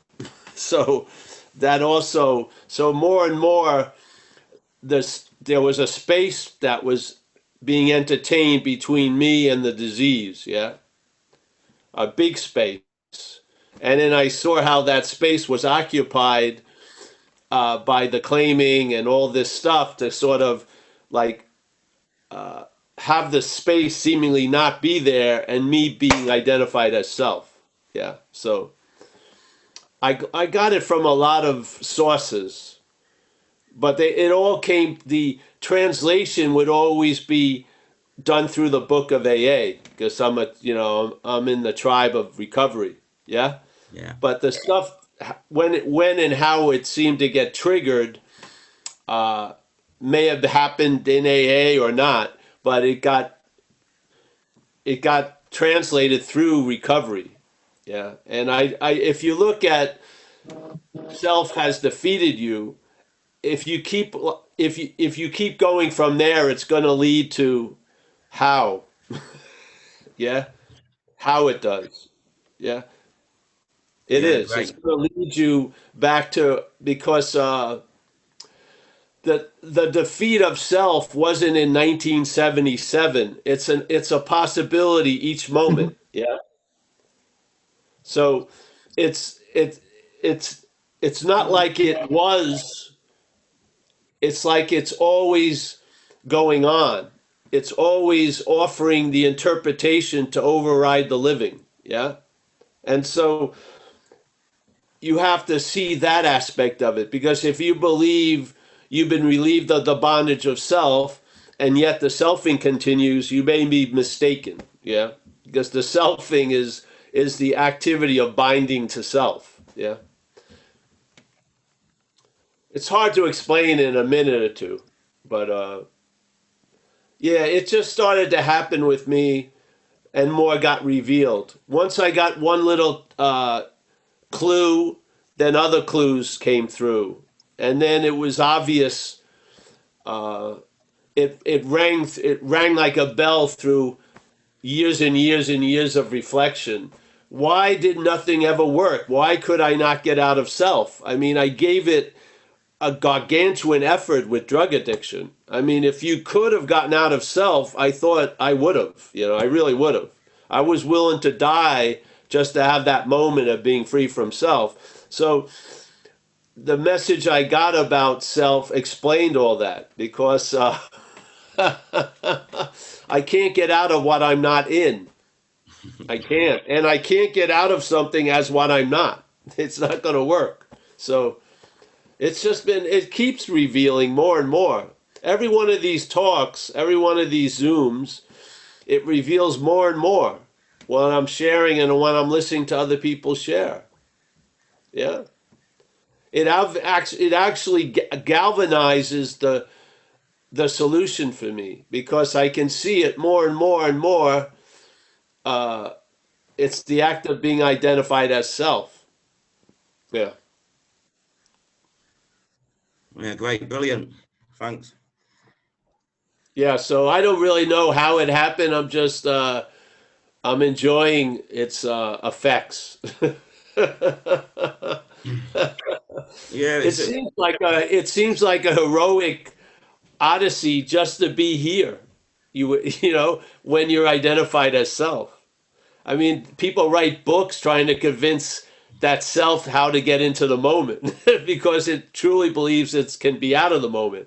So that also, so more and more, there was a space that was being entertained between me and the disease, yeah? A big space. And then I saw how that space was occupied by the claiming and all this stuff to sort of like have the space seemingly not be there and me being identified as self. Yeah. So I got it from a lot of sources, but it all came, the translation would always be done through the book of AA because I'm in the tribe of recovery. Yeah.
Yeah.
But the stuff, when and how it seemed to get triggered may have happened in AA or not, but it got translated through recovery. Yeah. And I if you look at self has defeated you, if you keep going from there, it's going to lead to how. Yeah. How it does. Yeah. It
Yeah,
is. It's
great.
going to lead you back to, because the defeat of self wasn't in 1977. It's a possibility each moment. Yeah. So it's not like it was. It's like it's always going on. It's always offering the interpretation to override the living. Yeah. And so you have to see that aspect of it, because if you believe you've been relieved of the bondage of self and yet the selfing continues, you may be mistaken. Yeah, because the selfing is the activity of binding to self. Yeah, it's hard to explain in a minute or two, but yeah, it just started to happen with me, and more got revealed. Once I got one little clue, then other clues came through, and then it was obvious. It rang like a bell through years and years and years of reflection. Why did nothing ever work? Why could I not get out of self? I mean, I gave it a gargantuan effort with drug addiction. I mean, if you could have gotten out of self, I thought I would have. You know, I really would have. I was willing to die just to have that moment of being free from self. So the message I got about self explained all that, because I can't get out of what I'm not in. I can't. And I can't get out of something as what I'm not. It's not going to work. So it's just been, it keeps revealing more and more. Every one of these talks, every one of these Zooms, it reveals more and more when I'm sharing and when I'm listening to other people share. Yeah. It actually galvanizes the solution for me, because I can see it more and more and more. It's the act of being identified as self. Yeah.
Yeah, great, brilliant. Thanks.
Yeah, so I don't really know how it happened. I'm just I'm enjoying its effects.
Yeah,
It seems like a heroic odyssey just to be here. You know, when you're identified as self. I mean, people write books trying to convince that self how to get into the moment because it truly believes it can be out of the moment.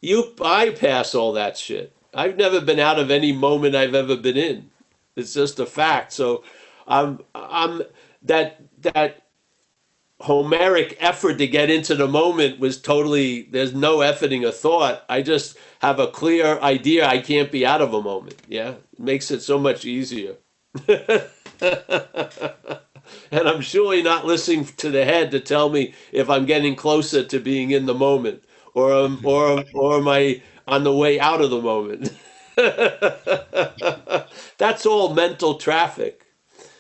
You bypass all that shit. I've never been out of any moment I've ever been in. It's just a fact. So I'm that Homeric effort to get into the moment was totally, there's no efforting a thought. I just have a clear idea I can't be out of a moment. Yeah. It makes it so much easier. And I'm surely not listening to the head to tell me if I'm getting closer to being in the moment, or am I on the way out of the moment. That's all mental traffic.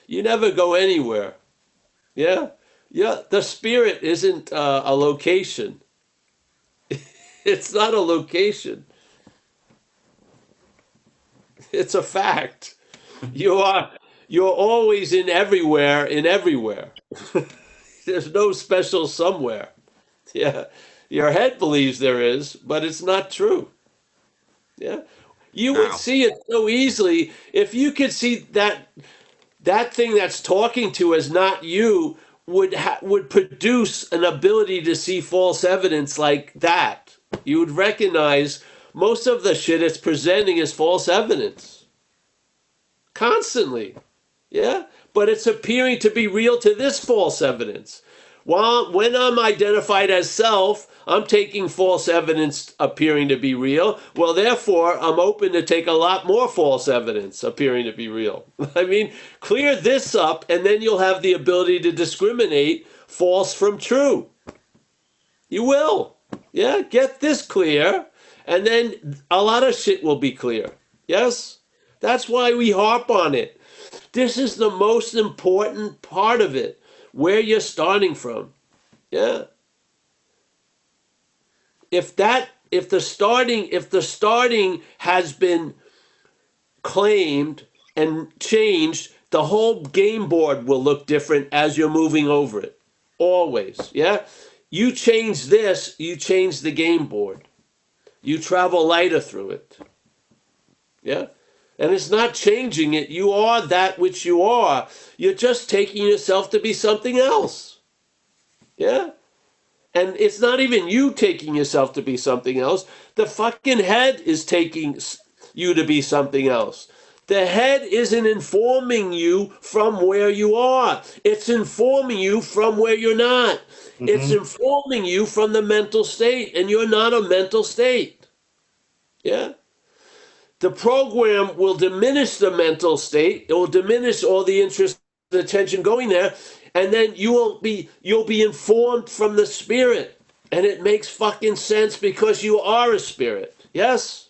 You never go anywhere. Yeah. Yeah. The spirit isn't a location. It's not a location. It's a fact. You're always in everywhere, in everywhere. There's no special somewhere. Yeah. Your head believes there is, but it's not true. Yeah. You would
Now,
see it so easily if you could see that thing that's talking to as not you would produce an ability to see false evidence like that. You would recognize most of the shit it's presenting as false evidence constantly. Yeah, but it's appearing to be real to this false evidence. While when I'm identified as self, I'm taking false evidence appearing to be real. Well, therefore, I'm open to take a lot more false evidence appearing to be real. I mean, clear this up, and then you'll have the ability to discriminate false from true. You will. Yeah, get this clear, and then a lot of shit will be clear. Yes? That's why we harp on it. This is the most important part of it, where you're starting from. Yeah. If the starting has been claimed and changed, the whole game board will look different as you're moving over it. Always. Yeah. You change this, you change the game board. You travel lighter through it. Yeah. And it's not changing it. You are that which you are. You're just taking yourself to be something else. Yeah? And it's not even you taking yourself to be something else. The fucking head is taking you to be something else. The head isn't informing you from where you are. It's informing you from where you're not. It's informing you from the mental state, and you're not a mental state. Yeah? the program will diminish the mental state. It will diminish all the interest and attention going there, and then you'll be informed from the spirit, and it makes fucking sense because you are a spirit. Yes.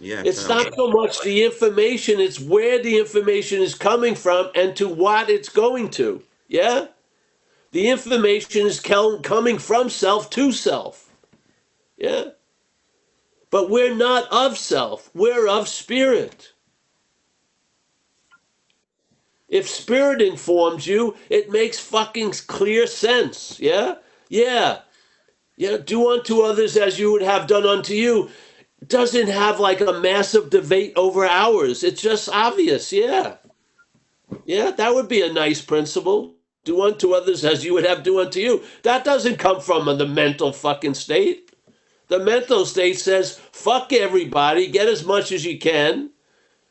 Yeah,
It's
totally.
not so much the information, it's where the information is coming from and to what it's going to. Yeah? The information is coming from self to self. Yeah? But we're not of self, we're of spirit. If spirit informs you, it makes fucking clear sense. Yeah? Yeah. Yeah, do unto others as you would have done unto you. Doesn't have like a massive debate over hours. It's just obvious. Yeah. Yeah, that would be a nice principle. Do unto others as you would have do unto you. That doesn't come from the mental fucking state. The mental state says, fuck everybody, get as much as you can.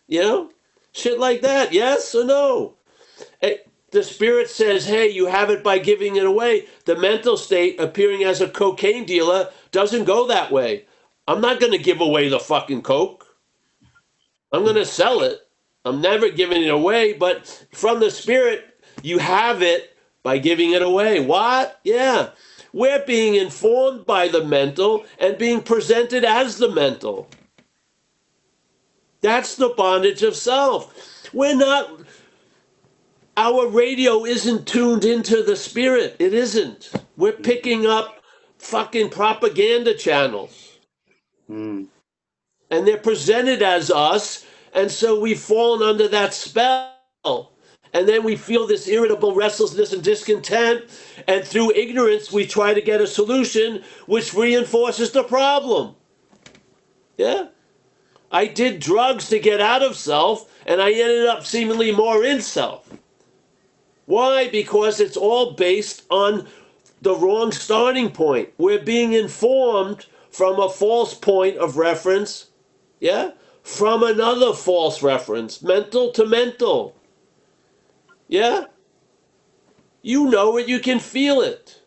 You know? Shit like that. Yes or no? The spirit says, hey, you have it by giving it away. The mental state, appearing as a cocaine dealer, doesn't go that way. I'm not going to give away the fucking coke. I'm going to sell it. I'm never giving it away, but from the spirit, you have it by giving it away. What? Yeah. We're being informed by the mental and being presented as the mental. That's the bondage of self. We're not, our radio isn't tuned into the spirit. It isn't. We're picking up fucking propaganda channels.
Mm.
And they're presented as us, and so we've fallen under that spell. And then we feel this irritable restlessness and discontent, and through ignorance we try to get a solution which reinforces the problem. Yeah? I did drugs to get out of self, and I ended up seemingly more in self. Why? Because it's all based on the wrong starting point. We're being informed from a false point of reference. Yeah? From another false reference, mental to mental. Yeah? You know it, you can feel it.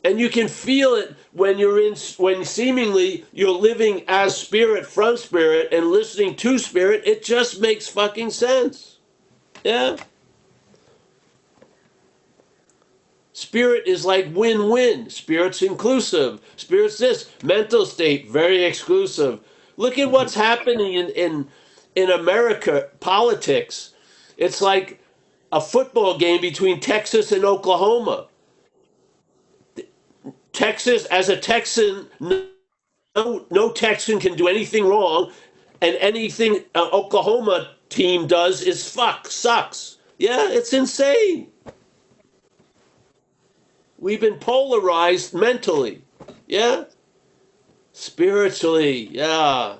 And you can feel it when seemingly you're living as spirit from spirit and listening to spirit. It just makes fucking sense. Yeah? Spirit is like win-win. Spirit's inclusive. Spirit's this. Mental state, very exclusive. Look at what's happening in America politics. It's like a football game between Texas and Oklahoma. Texas, as a Texan, no Texan can do anything wrong, and anything Oklahoma team does is sucks. Yeah, it's insane. We've been polarized mentally. Yeah? Spiritually. Yeah.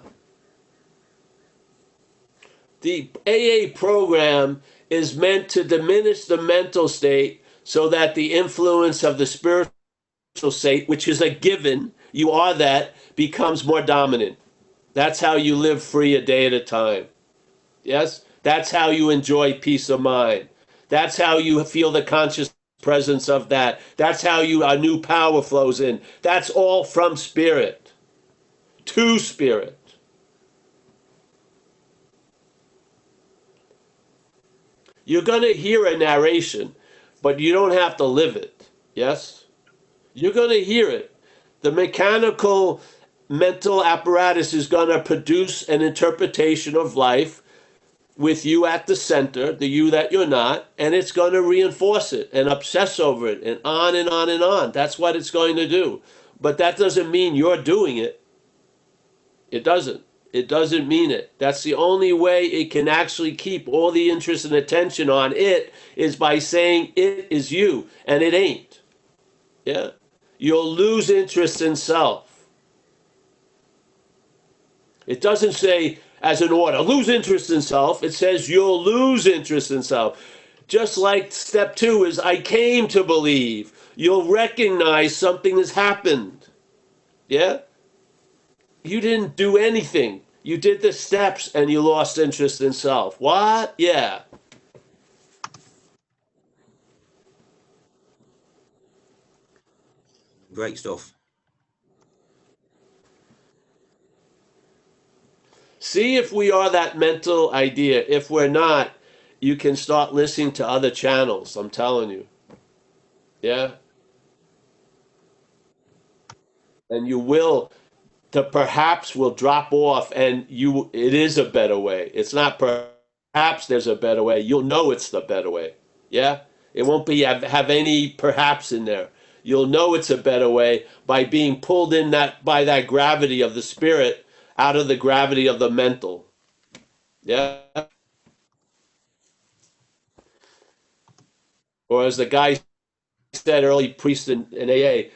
The AA program is meant to diminish the mental state so that the influence of the spiritual state, which is a given, you are that, becomes more dominant. That's how you live free a day at a time. Yes? That's how you enjoy peace of mind. That's how you feel the conscious presence of that. That's how a new power flows in. That's all from spirit to spirit. You're going to hear a narration, but you don't have to live it. Yes? You're going to hear it. The mechanical mental apparatus is going to produce an interpretation of life with you at the center, the you that you're not, and it's going to reinforce it and obsess over it and on and on and on. That's what it's going to do. But that doesn't mean you're doing it. It doesn't. It doesn't mean it. That's the only way it can actually keep all the interest and attention on it is by saying it is you, and it ain't. Yeah? You'll lose interest in self. It doesn't say as an order, lose interest in self. It says you'll lose interest in self. Just like step 2 is I came to believe. You'll recognize something has happened. Yeah? You didn't do anything. You did the steps and you lost interest in self. What? Yeah.
Great stuff.
See if we are that mental idea. If we're not, you can start listening to other channels. I'm telling you. Yeah. And you will, the perhaps will drop off, and it is a better way. It's not perhaps there's a better way. You'll know it's the better way. Yeah. It won't be have any perhaps in there. You'll know it's a better way by being pulled in by that gravity of the spirit out of the gravity of the mental. Yeah. Or as the guy said early, priest in AA,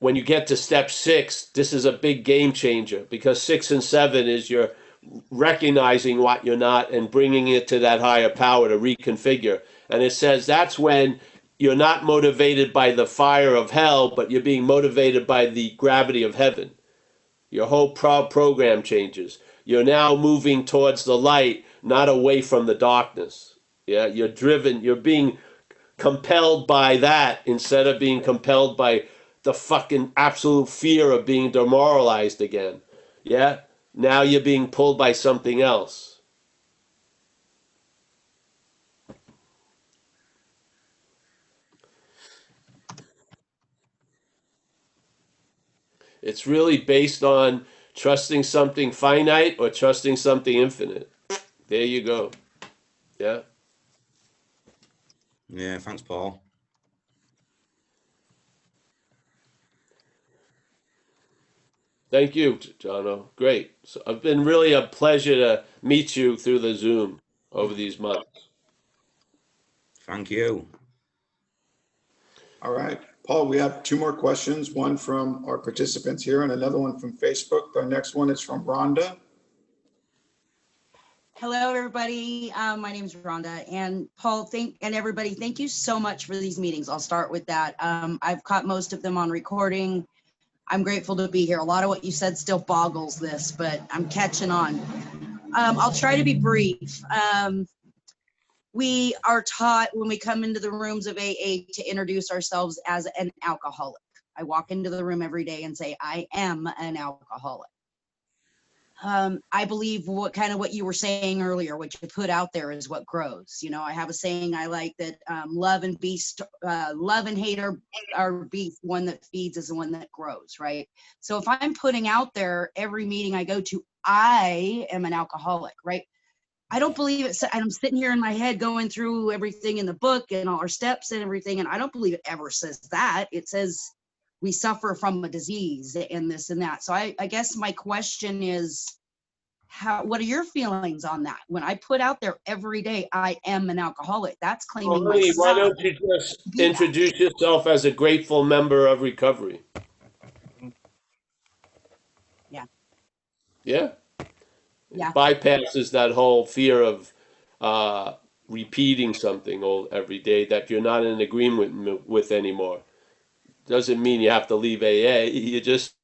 when you get to step 6, this is a big game changer, because 6 and 7 is you're recognizing what you're not and bringing it to that higher power to reconfigure. And it says that's when you're not motivated by the fire of hell, but you're being motivated by the gravity of heaven. Your whole program changes. You're now moving towards the light, not away from the darkness. Yeah, you're driven, you're being compelled by that instead of being compelled by the fucking absolute fear of being demoralized again. Yeah? Now you're being pulled by something else. It's really based on trusting something finite or trusting something infinite. There you go. Yeah.
Yeah, thanks, Paul.
Thank you, Jono. Great. So it's been really a pleasure to meet you through the Zoom over these months.
Thank you.
All right, Paul, we have 2 more questions, one from our participants here and another one from Facebook. Our next one is from Rhonda.
Hello, everybody. My name is Rhonda, and Paul, and everybody, thank you so much for these meetings. I'll start with that. I've caught most of them on recording. I'm grateful to be here. A lot of what you said still boggles this, but I'm catching on. I'll try to be brief. We are taught when we come into the rooms of AA to introduce ourselves as an alcoholic. I walk into the room every day and say, I am an alcoholic. I believe what you were saying earlier, what you put out there is what grows. You know, I have a saying I like that love and hate are beast. One that feeds is the one that grows, right? So if I'm putting out there every meeting I go to, I am an alcoholic, right? I don't believe it. I'm sitting here in my head going through everything in the book and all our steps and everything, and I don't believe it ever says that. It says we suffer from a disease and this and that. So I guess my question is, what are your feelings on that? When I put out there every day, I am an alcoholic, that's claiming myself.
Why don't you just introduce yourself as a grateful member of recovery?
Yeah.
Yeah?
Yeah.
It bypasses that whole fear of repeating something every day that you're not in agreement with anymore. Doesn't mean you have to leave AA. You just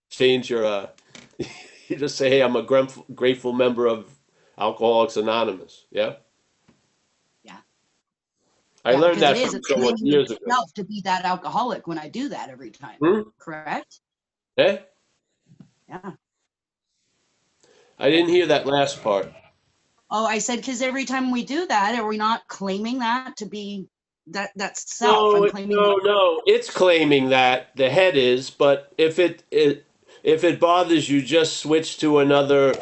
change your, you just say, hey, I'm a grateful member of Alcoholics Anonymous. Yeah?
Yeah.
I learned that
because
from
it's
someone
claiming
years ago.
myself to be that alcoholic when I do that every time. Correct?
Eh?
Yeah.
I didn't hear that last part.
Oh, I said, because every time we do that, are we not claiming that to be that's self?
No,
I'm claiming
no. It's claiming that the head is, but if it bothers you, just switch to another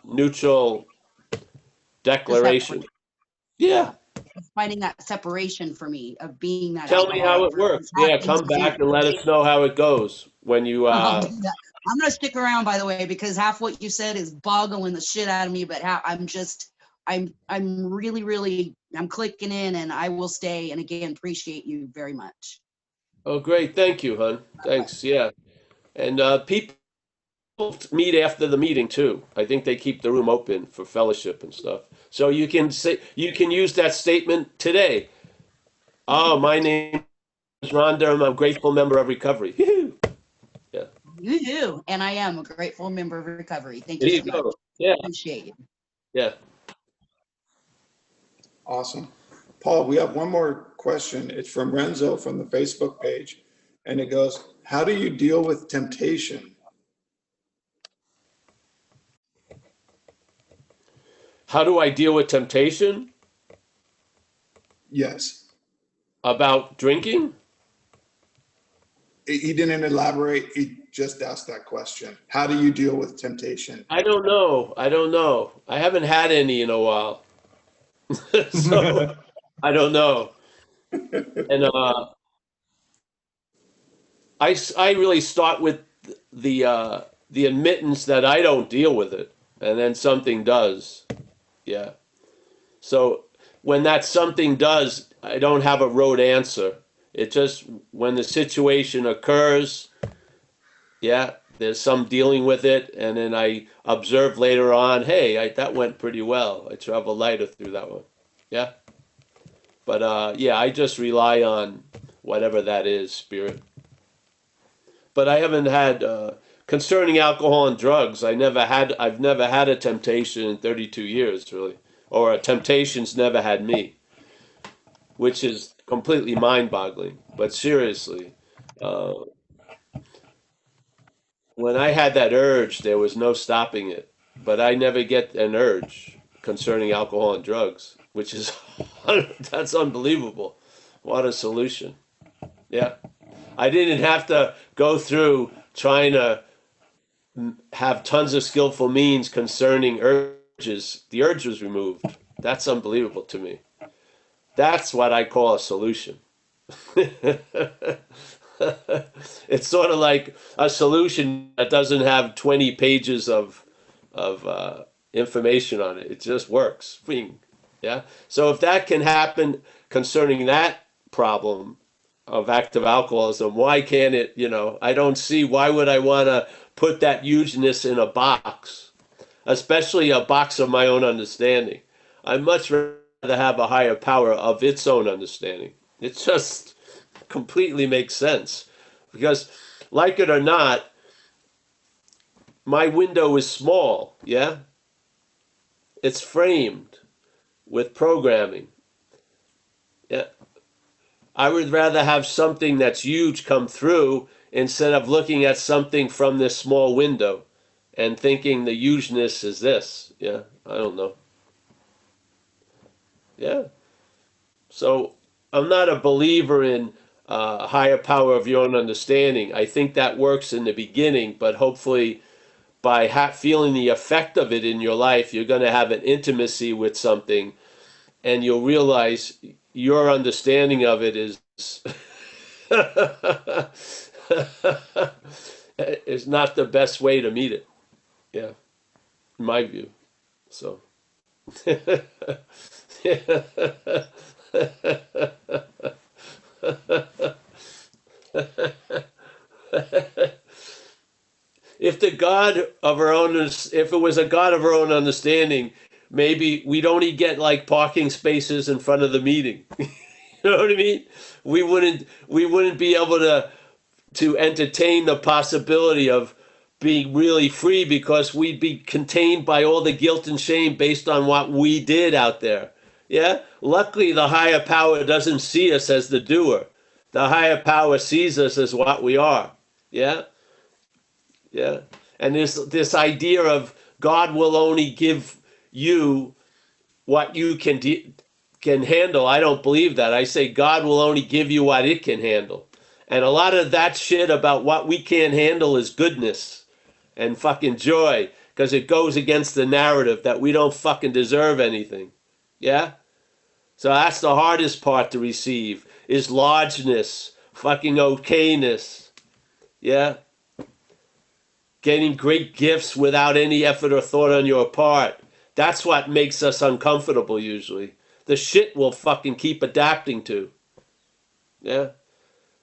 neutral declaration. Yeah.
finding that separation for me of being that
Tell me how
alcoholic
it works.
versus
Yeah,
having
come
to do
back and
it.
let us know how it goes when you.
I'll do that. I'm gonna stick around, by the way, because half what you said is boggling the shit out of me. But I'm really, I'm clicking in, and I will stay. And again, appreciate you very much.
Oh, great! Thank you, hon. Thanks. Yeah, and people meet after the meeting too. I think they keep the room open for fellowship and stuff. So you can use that statement today. Oh, my name is Rhonda. I'm a grateful member of recovery. Yeah.
You do, and I am a grateful member of recovery. Thank
There
you
you
so
go.
much.
Yeah.
Appreciate you.
Yeah.
Awesome. Paul, we have one more question. It's from Renzo from the Facebook page. And it goes, how do you deal with temptation?
How do I deal with temptation
Yes.
about drinking?
He didn't elaborate. He just asked that question. How do you deal with temptation?
I don't know. I don't know. I haven't had any in a while. So I don't know. And I really start with the admittance that I don't deal with it, and then something does. Yeah. So when that something does, I don't have a rote answer. It just, when the situation occurs, yeah, there's some dealing with it, and then I observe later on, hey, that went pretty well. I traveled lighter through that one. Yeah. But yeah, I just rely on whatever that is, spirit. But I haven't had concerning alcohol and drugs. I've never had a temptation in 32 years, really, or a temptation's never had me, which is completely mind-boggling. But seriously, uh, when I had that urge, there was no stopping it. But I never get an urge concerning alcohol and drugs, which is that's unbelievable. What a solution! Yeah, I didn't have to go through trying to have tons of skillful means concerning urges. The urge was removed. That's unbelievable to me. That's what I call a solution. It's sort of like a solution that doesn't have 20 pages of information on it. It just works. Yeah. So if that can happen concerning that problem of active alcoholism, why can't it? I don't see, why would I want to put that hugeness in a box, especially a box of my own understanding. I'd much rather have a higher power of its own understanding. It just completely makes sense. Because, like it or not, my window is small, yeah? It's framed with programming. Yeah. I would rather have something that's huge come through instead of looking at something from this small window and thinking the hugeness is this. Yeah, I don't know. Yeah. So I'm not a believer in higher power of your own understanding. I think that works in the beginning, but hopefully by feeling the effect of it in your life, you're going to have an intimacy with something, and you'll realize your understanding of it is is not the best way to meet it. Yeah, in my view. So. If it was a God of our own understanding, maybe we'd only get like parking spaces in front of the meeting. You know what I mean? We wouldn't be able to entertain the possibility of being really free, because we'd be contained by all the guilt and shame based on what we did out there. Yeah? Luckily, the higher power doesn't see us as the doer. The higher power sees us as what we are. Yeah? Yeah. And this idea of God will only give you what you can handle. I don't believe that. I say God will only give you what it can handle. And a lot of that shit about what we can't handle is goodness and fucking joy, because it goes against the narrative that we don't fucking deserve anything. Yeah? So that's the hardest part to receive, is largeness, fucking okayness. Yeah? Getting great gifts without any effort or thought on your part. That's what makes us uncomfortable usually. The shit we'll fucking keep adapting to. Yeah?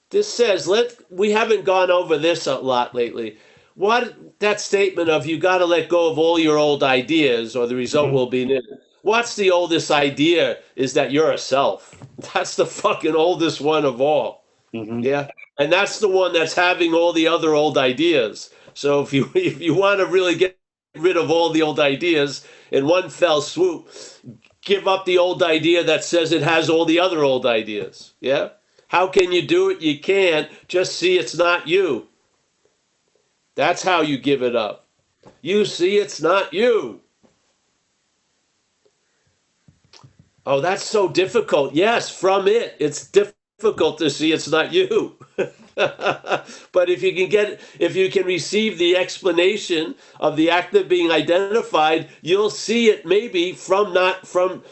This says, we haven't gone over this a lot lately. That statement of you got to let go of all your old ideas or the result will be new. What's the oldest idea is that you're a self. That's the fucking oldest one of all. Yeah. And that's the one that's having all the other old ideas. So if you want to really get rid of all the old ideas in one fell swoop, give up the old idea that says it has all the other old ideas. Yeah? How can you do it? You can't. Just see it's not you. That's how you give it up. You see it's not you. Oh, that's so difficult. Yes, from it, it's difficult to see it's not you. But if you can receive the explanation of the act of being identified, you'll see it maybe from not from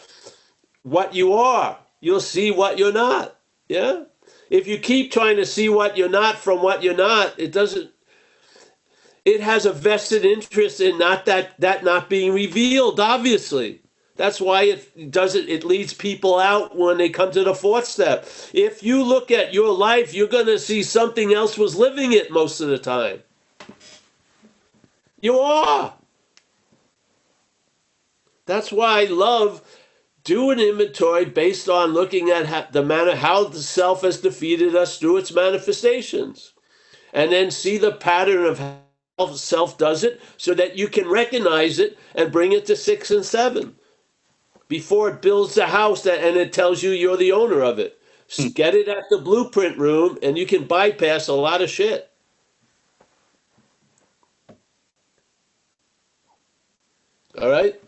what you are. You'll see what you're not. Yeah. If you keep trying to see what you're not from what you're not, it doesn't. It has a vested interest in that not being revealed. Obviously, that's why it doesn't. It leads people out when they come to the fourth step. If you look at your life, you're going to see something else was living it most of the time. You are. That's why I love do an inventory based on looking at the manner how the self has defeated us through its manifestations, and then see the pattern of how self does it so that you can recognize it and bring it to 6 and 7 before it builds the house and it tells you you're the owner of it. Get it at the blueprint room and you can bypass a lot of shit. All right?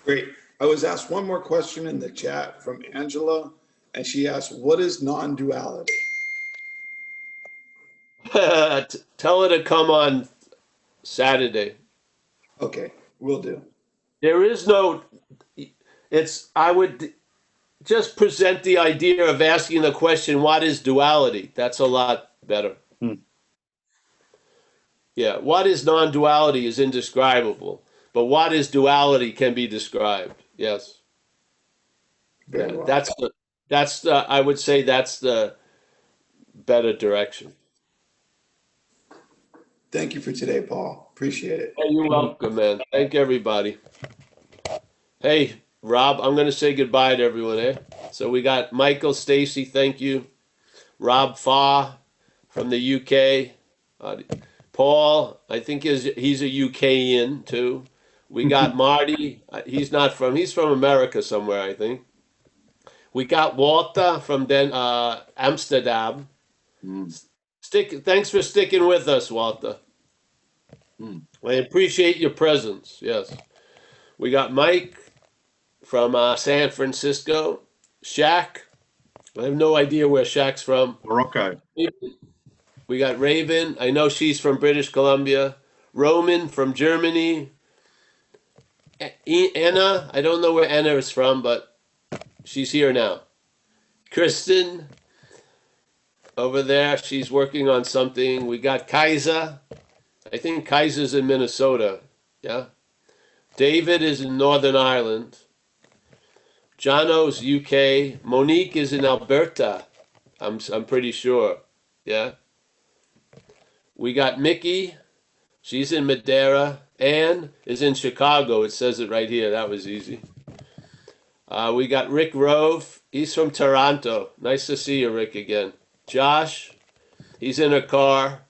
Great. I was asked one more question in the chat from Angela, and she asked, what is non-duality?
Tell her to come on Saturday.
Okay, will do.
There is no, I would just present the idea of asking the question, what is duality? That's a lot better. Yeah, what is non-duality is indescribable, but what is duality can be described. Yes.
Very
Yeah,
well.
that's the, I would say that's the better direction.
Thank you for today, Paul. Appreciate it.
Hey, you're welcome, man. Thank everybody. Hey, Rob, I'm going to say goodbye to everyone, eh? So we got Michael, Stacy, thank you. Rob Farr from the UK. Paul, I think he's a UKian too. We got Marty. He's from America somewhere, I think. We got Walter from Amsterdam. Thanks for sticking with us, Walter. I appreciate your presence. Yes. We got Mike from San Francisco. Shaq. I have no idea where Shaq's from.
Morocco.
We got Raven. I know she's from British Columbia. Roman from Germany. Anna. I don't know where Anna is from, but she's here now. Kristen over there. She's working on something. We got Kaiser. I think Kaiser's in Minnesota. Yeah. David is in Northern Ireland. Jono's UK. Monique is in Alberta. I'm pretty sure. Yeah. We got Mickey. She's in Madeira. Anne is in Chicago. It says it right here. That was easy. We got Rick Rove. He's from Toronto. Nice to see you, Rick, again. Josh. He's in a car.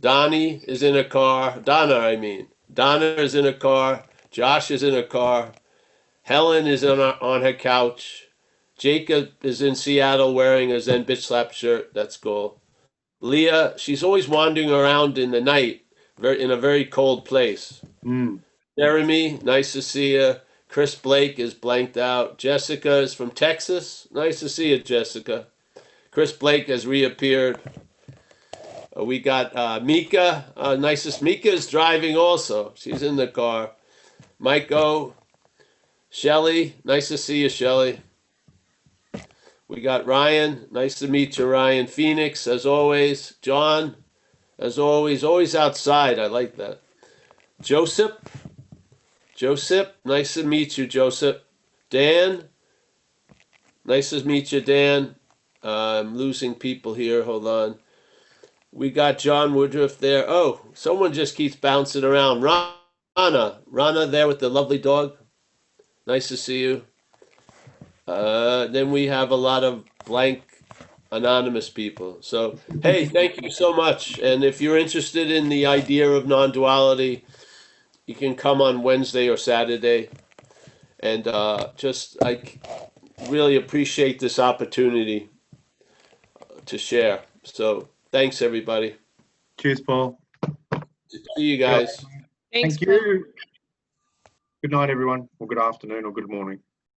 Donnie is in a car. Donna, I mean. Donna is in a car. Josh is in a car. Helen is on her couch. Jacob is in Seattle wearing a Zen Bitch Slap shirt. That's cool. Leah, she's always wandering around in the night in a very cold place. Jeremy, nice to see you. Chris Blake is blanked out. Jessica is from Texas. Nice to see you, Jessica. Chris Blake has reappeared. We got Mika. Mika is driving also. She's in the car. Mike O. Shelly. Nice to see you, Shelly. We got Ryan. Nice to meet you, Ryan. Phoenix, as always. John, as always outside. I like that. Joseph. Nice to meet you, Joseph. Dan. Nice to meet you, Dan. I'm losing people here. Hold on. We got John Woodruff there. Oh, someone just keeps bouncing around. Rana there with the lovely dog. Nice to see you. Then we have a lot of blank anonymous people. So, hey, thank you so much. And if you're interested in the idea of non-duality, you can come on Wednesday or Saturday. And I really appreciate this opportunity to share. So thanks, everybody.
Cheers, Paul.
See you guys.
Thanks,
Thank you. Good night, everyone, or good afternoon, or good morning.